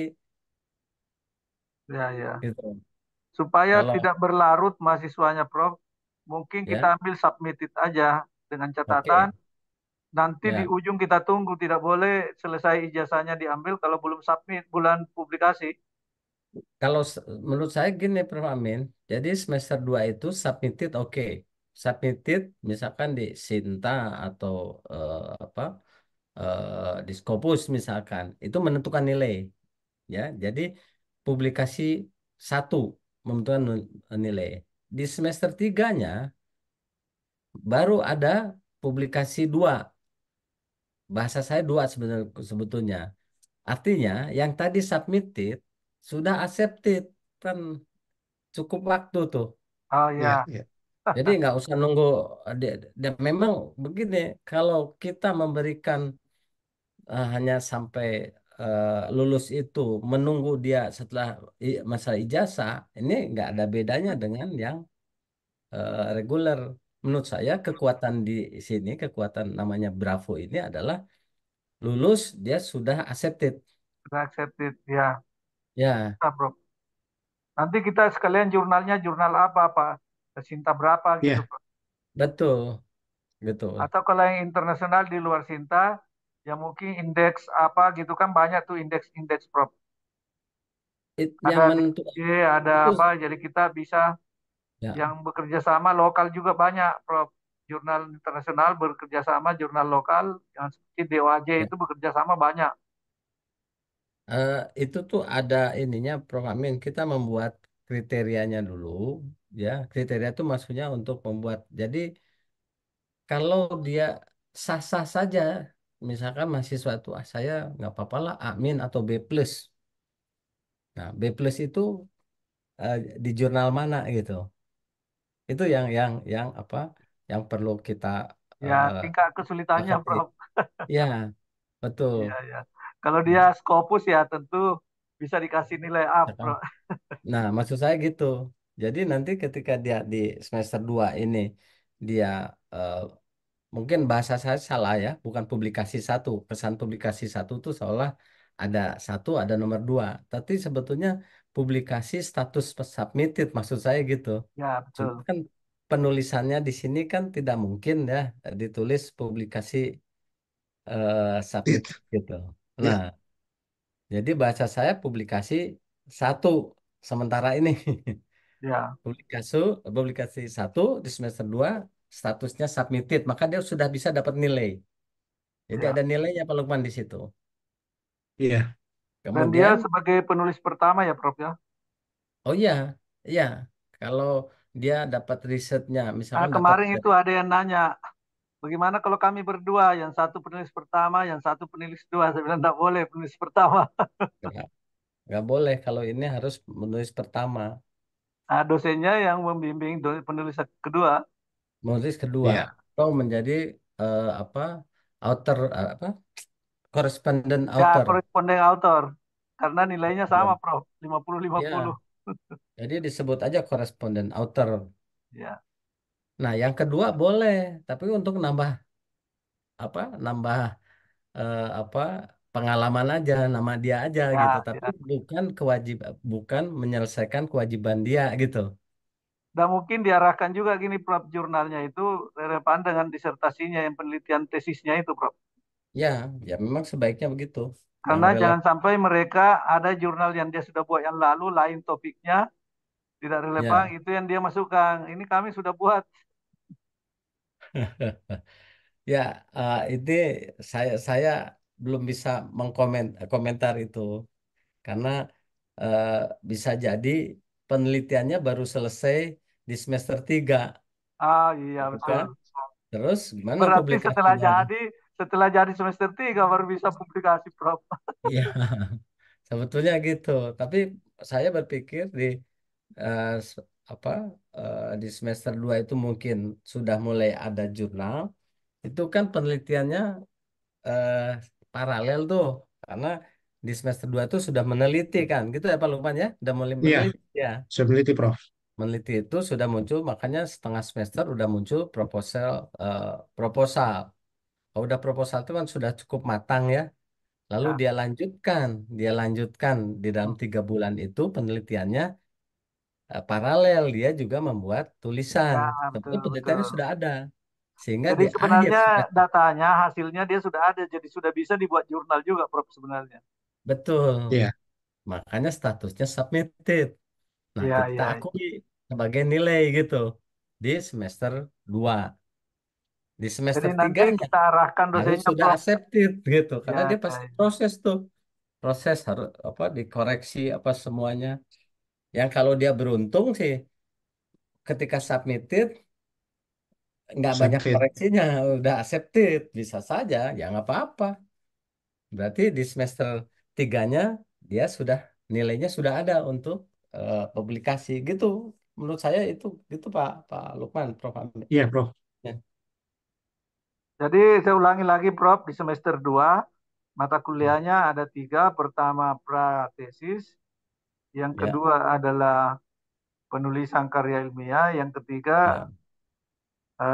Ya, ya. Gitu. Supaya Kalau tidak berlarut mahasiswanya, Prof, mungkin kita ya, ambil submitted aja dengan catatan oke. nanti di Ya, ujung kita tunggu, tidak boleh selesai ijazahnya diambil kalau belum submit bulan publikasi. kalau menurut saya gini, Prof. Amin. Jadi semester 2 itu submitted, oke. Submitted misalkan di Sinta atau apa di Scopus misalkan, itu menentukan nilai, ya. Jadi publikasi satu menentukan nilai. Di semester tiganya baru ada publikasi dua. Bahasa saya dua sebenarnya sebetulnya. Artinya yang tadi submitted sudah accepted, kan cukup waktu tuh. Oh Ya, ya, ya. Jadi nggak usah nunggu. Dan memang begini, kalau kita memberikan hanya sampai lulus itu, menunggu dia setelah masa ijazah, ini nggak ada bedanya dengan yang reguler. Menurut saya kekuatan di sini, kekuatan namanya Bravo ini adalah lulus dia sudah accepted. sudah accepted. Ya, Ya, nah, Prof. Nanti kita sekalian jurnalnya jurnal apa, Pak? Sinta berapa gitu, Ya, Prof. betul, betul. Atau kalau yang internasional di luar Sinta, ya mungkin indeks apa gitu kan banyak tuh indeks-indeks, Prof. Ada Yang menentukan DG, ada itu apa, jadi kita bisa ya, yang bekerja sama lokal juga banyak, Prof. Jurnal internasional bekerja sama, jurnal lokal yang seperti DOAJ ya. itu bekerja sama banyak. Eh, itu tuh ada ininya, Prof. Amin. Kita membuat kriterianya dulu, ya. Kriteria itu maksudnya untuk membuat. Jadi kalau dia sah-sah saja, misalkan mahasiswa itu saya nggak apa-apa lah Amin atau B plus. Nah, B plus itu di jurnal mana gitu. Itu yang apa? Yang perlu kita Ya, eh, tingkat kesulitannya, sepakati. Prof. Ya, betul. Iya, ya. Kalau dia Scopus ya tentu bisa dikasih nilai up, Prof. Nah, maksud saya gitu. Jadi nanti ketika dia di semester 2 ini dia eh, mungkin bahasa saya salah ya, bukan publikasi satu. Pesan publikasi satu itu seolah ada satu, ada nomor dua. Tapi sebetulnya publikasi status submitted maksud saya gitu. Ya, Cuma betul. kan penulisannya di sini kan tidak mungkin ya ditulis publikasi submitted gitu. Nah, ya, jadi bahasa saya publikasi satu sementara ini. Ya, Publikasi publikasi satu di semester 2 statusnya submitted, maka dia sudah bisa dapat nilai. Jadi ya. ada nilainya Pak Lukman di situ. iya. Dan dia Kemudian, sebagai penulis pertama ya, Prof ya. oh iya, iya, kalau dia dapat risetnya, Nah, misalkan dapat kemarin itu ada yang nanya, bagaimana kalau kami berdua, yang satu penulis pertama, yang satu penulis kedua? Saya bilang, tidak boleh penulis pertama. nggak, nggak boleh kalau ini harus menulis pertama, Nah, dosennya yang membimbing penulis kedua, menulis kedua, Iya. atau menjadi apa author apa correspondent ya author. koresponden author. Karena nilainya sama, Prof. 50-50. Ya, jadi disebut aja correspondent author. Ya, Nah, yang kedua boleh, tapi untuk nambah apa nambah apa pengalaman aja nama dia aja gitu, ya, tapi ya. bukan menyelesaikan kewajiban dia gitu. Dan mungkin diarahkan juga gini, Prof, jurnalnya itu relevan dengan disertasinya, yang penelitian tesisnya itu, Prof. Ya, ya memang sebaiknya begitu, yang Karena jangan relevan. sampai mereka ada jurnal yang dia sudah buat yang lalu, lain topiknya, tidak relevan, Ya. itu yang dia masukkan. Ini kami sudah buat. Ya, ini saya belum bisa komentar itu karena eh, bisa jadi penelitiannya baru selesai di semester 3, Ah iya gitu kan? betul. Terus gimana Berarti setelah publikasinya? jadi setelah jadi semester 3 baru bisa publikasi, Prof. Iya, sebetulnya gitu. Tapi saya berpikir eh, s- apa di semester 2 itu mungkin sudah mulai ada jurnal. Itu kan penelitiannya eh, paralel tuh, karena di semester 2 itu sudah meneliti kan, gitu ya Pak Lukman ya, udah mulai Iya, meneliti ya. saya meneliti, Prof. Meneliti itu sudah muncul, makanya setengah semester udah muncul eh, proposal. Kalau udah proposal itu kan sudah cukup matang ya. Lalu Ya, dia lanjutkan di dalam 3 bulan itu penelitiannya paralel, dia juga membuat tulisan. ya, Tapi betul, penelitiannya betul. sudah ada, sehingga Jadi di akhir sebenarnya semester datanya, hasilnya dia sudah ada, jadi sudah bisa dibuat jurnal juga, Prof, sebenarnya. betul, Iya, makanya statusnya submitted. Nah, Iya, kita iya, iya. akui sebagai nilai gitu di semester 2. Di Jadi semester nanti 3 kita arahkan harus dosennya, sudah Prof. accepted gitu, karena Ya, dia ya, pasti ya. proses tuh, proses harus apa dikoreksi apa semuanya. Yang kalau dia beruntung sih ketika submitted nggak banyak submit. koreksinya, udah accepted, bisa saja ya nggak apa-apa. Berarti di semester tiganya dia sudah nilainya sudah ada untuk publikasi gitu. Menurut saya itu gitu Pak Pak Lukman, Prof. Amin. Iya, Prof. Ya, Jadi saya ulangi lagi, Prof, di semester 2 mata kuliahnya ada 3. Pertama, pratesis. Yang ya, kedua adalah penulisan karya ilmiah. Yang ketiga, ya.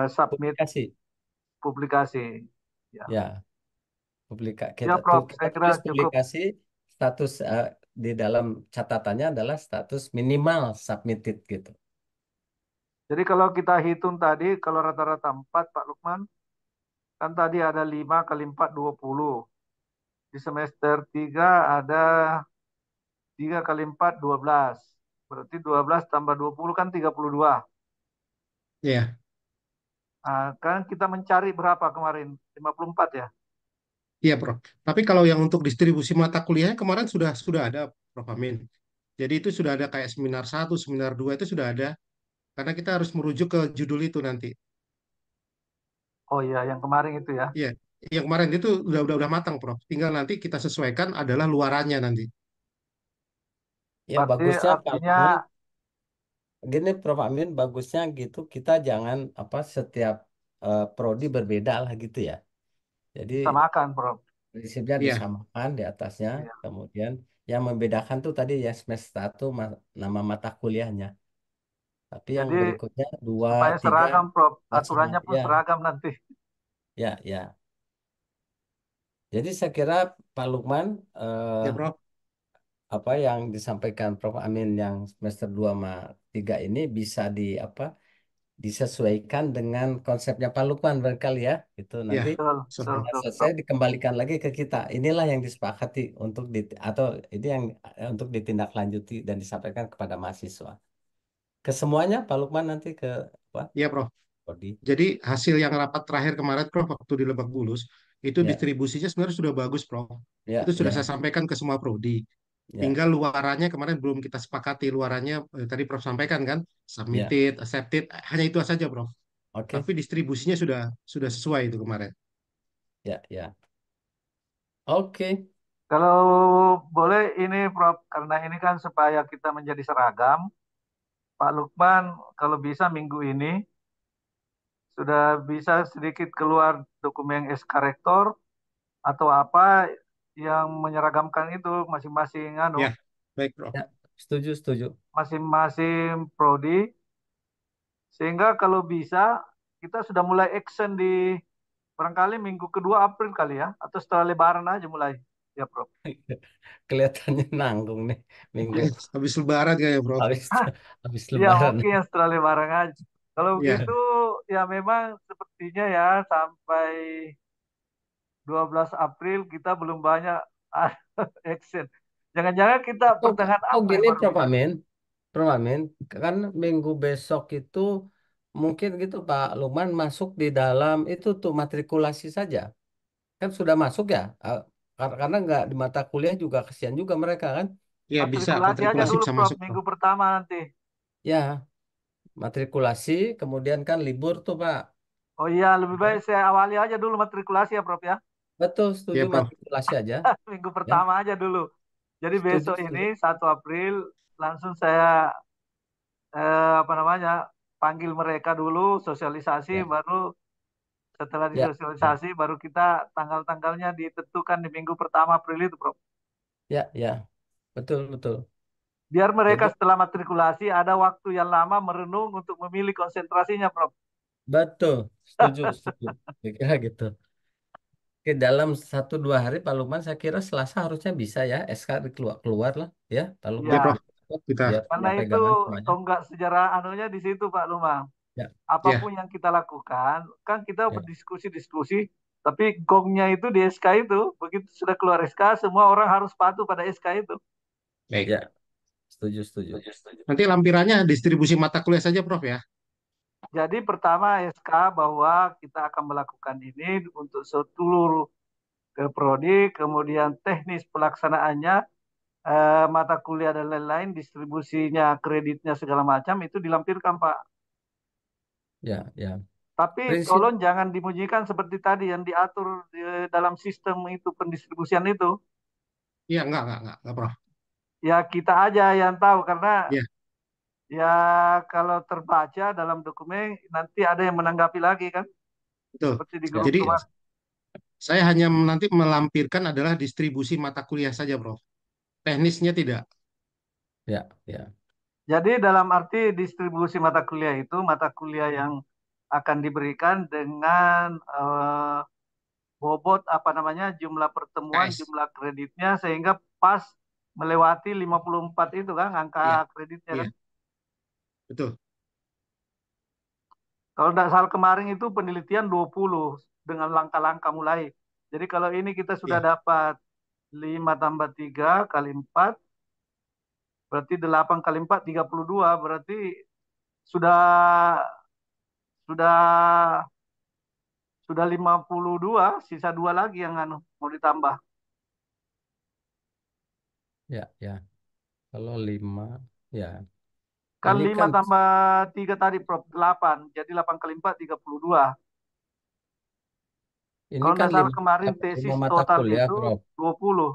submit Publikasi. publikasi. Ya, Ya, ya, Prof, kita saya kira tulis cukup. publikasi status di dalam catatannya adalah status minimal submitted gitu. Jadi kalau kita hitung tadi, kalau rata-rata 4, Pak Lukman, kan tadi ada 5 kali 4, 20. Di semester 3 ada 3 kali 4, 12. Berarti 12 tambah 20 kan 32. Iya, Kan kita mencari berapa kemarin? 54 ya? iya, Prof. Tapi kalau yang untuk distribusi mata kuliahnya kemarin sudah ada, Prof. Amin. Jadi itu sudah ada kayak seminar satu, seminar 2 itu sudah ada. Karena kita harus merujuk ke judul itu nanti. Oh iya, yang kemarin itu ya. Iya, yang kemarin itu udah matang, Prof. Tinggal nanti kita sesuaikan adalah luarannya nanti. Ya Berarti bagusnya Pak artinya, Lukman, gini Prof. Amin, bagusnya gitu kita jangan apa setiap prodi berbeda lah gitu ya. Jadi disamakan, Prof. prinsipnya Iya, disamakan di atasnya, Iya. kemudian yang membedakan tuh tadi ya semester 1 nama mata kuliahnya. Tapi yang Jadi berikutnya dua, supaya tiga seragam, Prof. nggak sama. Aturannya pun Ya, seragam nanti. ya, ya. Jadi saya kira Pak Lukman ya, Prof. apa yang disampaikan Prof Amin yang semester 2 sama 3 ini bisa di apa disesuaikan dengan konsepnya Pak Lukman barangkali ya. Itu nanti Ya, Betul, betul, so- setelah betul, selesai Prof. dikembalikan lagi ke kita. Inilah yang disepakati untuk atau ini yang untuk ditindaklanjuti dan disampaikan kepada mahasiswa. Ke semuanya Pak Lukman nanti ke apa? ya, Prof. Prodi. Jadi hasil yang rapat terakhir kemarin, Prof, waktu di Lebak Bulus, itu Ya, distribusinya sebenarnya sudah bagus, Prof. ya, Itu sudah saya ya, sampaikan ke semua prodi. ya. Tinggal luarannya kemarin belum kita sepakati. Luarannya tadi Prof sampaikan kan, Ya. submitted, accepted, hanya itu saja, Prof. Oke. Tapi distribusinya sudah sesuai itu kemarin. Ya, ya. Oke. Kalau boleh ini, Prof, karena ini kan supaya kita menjadi seragam, Pak Lukman kalau bisa minggu ini sudah bisa sedikit keluar dokumen SK Rektor atau apa yang menyeragamkan itu masing-masing Ya, baik, Prof. Ya, setuju, setuju. masing-masing prodi, sehingga kalau bisa kita sudah mulai action di barangkali minggu kedua April kali ya, atau setelah Lebaran aja mulai ya, Prof. Kelihatannya nanggung nih minggu Habis Lebaran kayak ya, Prof. habis habis Ya Lebaran. mungkin yang setelah Lebaran aja. Kalau Ya, begitu ya memang sepertinya ya sampai 12 April kita belum banyak action. Jangan-jangan kita Atau, pertengahan atau April gini baru Prof bisa. Amin, Prof Amin, kan minggu besok itu mungkin gitu Pak Lukman masuk di dalam itu tuh matrikulasi saja. Kan sudah masuk ya, karena nggak di mata kuliah juga kesian juga mereka kan. ya bisa. Matrikulasi aja Matrikulasi dulu, bisa Prof, masuk, Prof. minggu pertama nanti. Ya, matrikulasi, kemudian kan libur tuh Pak. Oh iya, lebih baik saya awali aja dulu matrikulasi ya, Prof ya. Betul, setuju Ya, Prof. matrikulasi aja. Minggu Ya, pertama aja dulu. Jadi setuju, besok ini setuju. 1 April langsung saya apa namanya panggil mereka dulu, sosialisasi, Ya, baru setelah ya, ya, disosialisasi baru kita tanggal-tanggalnya ditentukan di minggu pertama April itu, Prof. ya, ya, betul, betul. Biar mereka Jadi setelah matrikulasi ada waktu yang lama merenung untuk memilih konsentrasinya, Prof. betul, setuju, setuju. Kira gitu. Oke, dalam 1 2 hari Pak Lukman, saya kira Selasa harusnya bisa ya SK keluar keluar lah ya Pak Ya, Lukman. Prof. Ya, Kita, Biar karena punya itu pegangan semuanya. tonggak sejarah anunya di situ, Pak Lumang. Ya, ya, Apapun yang kita lakukan, kan kita ya, berdiskusi-diskusi, tapi gongnya itu di SK itu, begitu sudah keluar SK, semua orang harus patuh pada SK itu. baik. ya, setuju, setuju. Nanti lampirannya distribusi mata kuliah saja, Prof ya. Jadi pertama SK bahwa kita akan melakukan ini untuk seluruh ke prodi, kemudian teknis pelaksanaannya, mata kuliah dan lain-lain, distribusinya, kreditnya segala macam itu dilampirkan Pak. Ya, ya. Tapi Prinsip tolong jangan dimunyikan seperti tadi yang diatur dalam sistem itu pendistribusian itu. Iya, enggak, Prof. Ya kita aja yang tahu karena Ya, ya kalau terbaca dalam dokumen nanti ada yang menanggapi lagi kan betul. seperti di ya, grup Jadi ya, kemarin. saya hanya nanti melampirkan adalah distribusi mata kuliah saja, Prof. Teknisnya tidak. ya, ya, Jadi dalam arti distribusi mata kuliah itu mata kuliah yang akan diberikan dengan bobot apa namanya jumlah pertemuan, KS. jumlah kreditnya sehingga pas melewati 54 itu kan angka Iya, kreditnya iya, kan. betul. Kalau tidak salah kemarin itu penelitian 20 dengan langkah-langkah mulai. Jadi kalau ini kita sudah Iya, dapat 5 tambah 3 kali 4 berarti 8 kali 4 32 berarti sudah sudah sudah 52 sisa 2 lagi yang anu mau ditambah. ya, ya. Kalau 5, ya. Kan Ini 5 kan tambah 3 tadi Prof 8. Jadi 8 kali 4 32. ini Kalau kan tidak salah kemarin apa, lima tesis mata total kuliah, itu Prof. 20.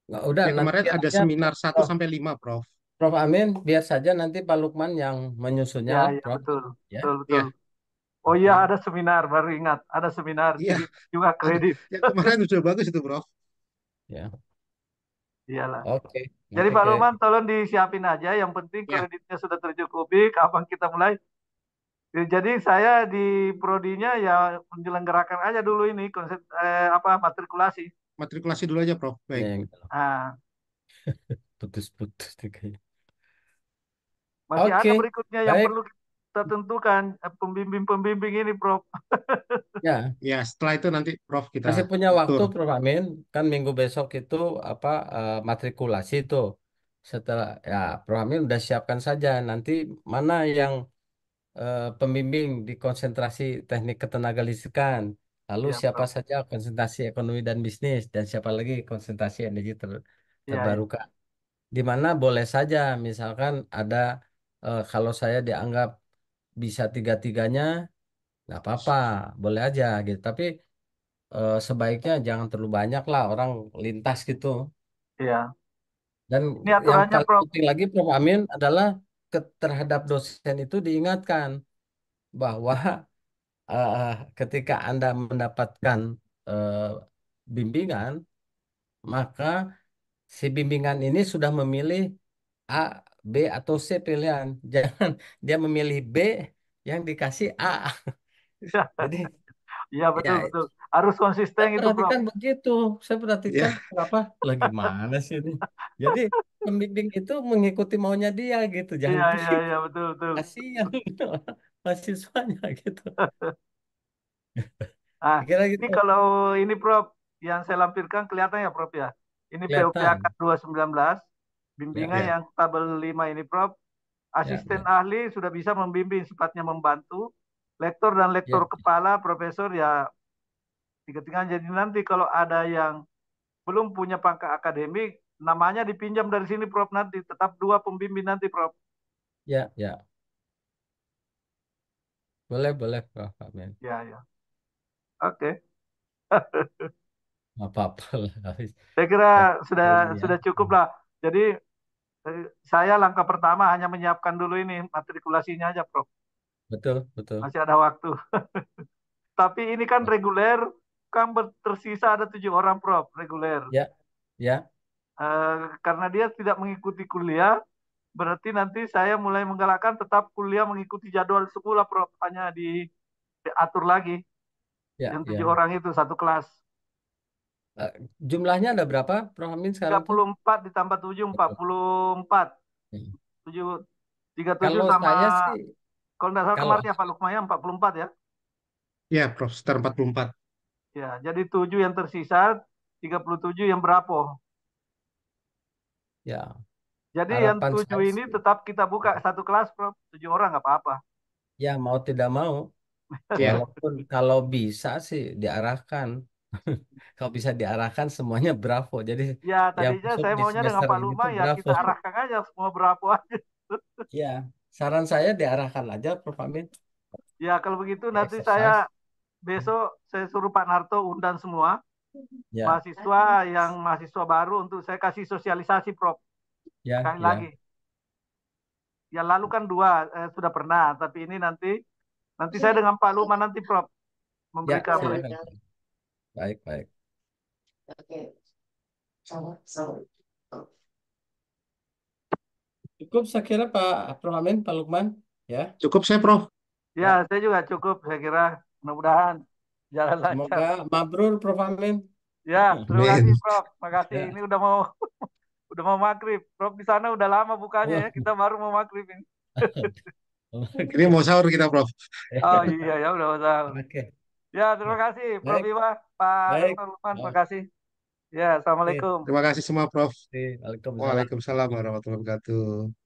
Nggak, udah ya nanti kemarin biar ada aja seminar satu Prof. sampai 5, Prof. Prof Amin, biar saja nanti Pak Lukman yang menyusunnya Ya, lah, ya Prof. betul. Ya, Betul, betul. Iya, Oh iya oke. ada seminar, baru ingat. Ada seminar, iya, jadi juga ada. kredit. Yang kemarin sudah bagus itu, Prof. Ya, Iyalah. oke. Jadi Nanti Pak ke Luman tolong disiapin aja. Yang penting Ya, kreditnya sudah tercukupi. Kapan kita mulai? Jadi saya di prodinya ya menyelenggarakan aja dulu ini konsep apa matrikulasi. matrikulasi dulu aja, Prof. ya Baik. yang Ah, putus-putus nih kayaknya. masih ada Oke, berikutnya yang baik. perlu kita tentukan pembimbing-pembimbing ini, Prof. Ya, Ya, setelah itu nanti, Prof, kita masih punya waktu, atur. Prof Amin. Kan minggu besok itu apa matrikulasi tuh. Setelah ya, Prof Amin udah siapkan saja. Nanti mana yang pembimbing di konsentrasi teknik ketenagalistrikan. Lalu Iya, siapa Prof. saja konsentrasi ekonomi dan bisnis dan siapa lagi konsentrasi energi Iya, iya. terbarukan. Di mana boleh saja misalkan ada kalau saya dianggap bisa tiga-tiganya nggak apa-apa, boleh aja gitu. Tapi sebaiknya jangan terlalu banyak lah orang lintas gitu. Iya. Dan Ini yang aturannya, paling Prof. penting lagi Prof Amin adalah terhadap dosen itu diingatkan bahwa eh, ketika Anda mendapatkan eh, bimbingan, maka si bimbingan ini sudah memilih A, B, atau C pilihan. Jangan dia memilih B yang dikasih A. Jadi Iya, betul, ya betul. Harus konsisten saya itu, Prof. perhatikan begitu. Saya perhatikan Ya, kenapa lagi mana sih ini. Jadi pembimbing itu mengikuti maunya dia gitu. Jangan Iya, iya, begitu. iya, betul, betul. Kasihan mahasiswanya gitu. Ah, Kira ini gitu. kalau ini Prof, yang saya lampirkan kelihatan ya Prof ya. Ini POPAK Kelihatan. 219, Ya, bimbingan ya, yang tabel 5 ini Prof. ya, Asisten ya, ahli sudah bisa membimbing, sifatnya membantu. Lektor dan lektor ya. kepala, profesor ya tiga-tiganya. Jadi nanti kalau ada yang belum punya pangkat akademik, namanya dipinjam dari sini Prof nanti. Tetap 2 pembimbing nanti Prof. Ya, ya. Boleh, boleh, Prof. Amin. Ya, ya. Oke. Nggak apa-apa lah. Saya kira Kita sudah ilmiah. sudah cukup lah. Jadi saya langkah pertama hanya menyiapkan dulu ini matrikulasinya aja, Prof. Betul, betul. Masih ada waktu. Tapi ini kan reguler, kan tersisa ada 7 orang, Prof. Reguler. Ya, ya, Karena dia tidak mengikuti kuliah, berarti nanti saya mulai menggalakkan tetap kuliah mengikuti jadwal semula, Prof. Hanya diatur lagi ya, yang tujuh ya. orang itu satu kelas. Eh, Jumlahnya ada berapa, Prof. Amin tiga sekarang tuh? puluh empat ditambah 7, 44. Ya. 7, 37 Kalau sama, saya sih, kalau tidak salah kalau kemarin ya Pak Lukmaya 44 ya. Ya, Prof, sekitar 44. Ya, jadi 7 yang tersisa, 37 yang berapa? ya Jadi yang harapan 7 saya ini sih, tetap kita buka satu kelas, Prof. 7 orang nggak apa-apa. ya mau tidak mau, Ya, walaupun kalau bisa sih diarahkan, kalau bisa diarahkan semuanya Bravo. Jadi Ya, yang tadinya masuk saya di maunya dengan semester Pak ini Lukman tuh ya Bravo. kita arahkan aja semua berapa aja. Ya, saran saya diarahkan aja, Prof. Amin. Ya, kalau begitu Di nanti saya exercise. besok saya suruh Pak Narto undang semua Ya, mahasiswa yang mahasiswa baru untuk saya kasih sosialisasi, Prof. ya, Sekali lagi. ya. Ya lalu kan 2 sudah pernah, tapi ini nanti nanti saya dengan Pak Lukman nanti, Prof, Ya, memberikan silakan. Baik, baik. Cukup saya kira Pak Prof. Amin, Pak Lukman. Ya, cukup saya, Prof. Ya, ya. saya juga cukup, saya kira. Mudah-mudahan jalan lancar. Semoga mabrur, Prof. Amin. Ya, terima kasih, Amin. Prof. Terima kasih. Ya. Ini udah mau maghrib. Prof di sana udah lama bukanya ya. Oh, Kita baru mau maghrib ini. Ini oke. mau sahur kita, Prof. Oh iya ya, udah sahur. Oke. Ya, terima kasih, Prof Baik, Iwa, Pak baik. Dr. Lukman, terima Oke. kasih. Ya, Assalamualaikum. Terima kasih semua, Prof. Waalaikumsalam. Waalaikumsalam warahmatullahi wabarakatuh.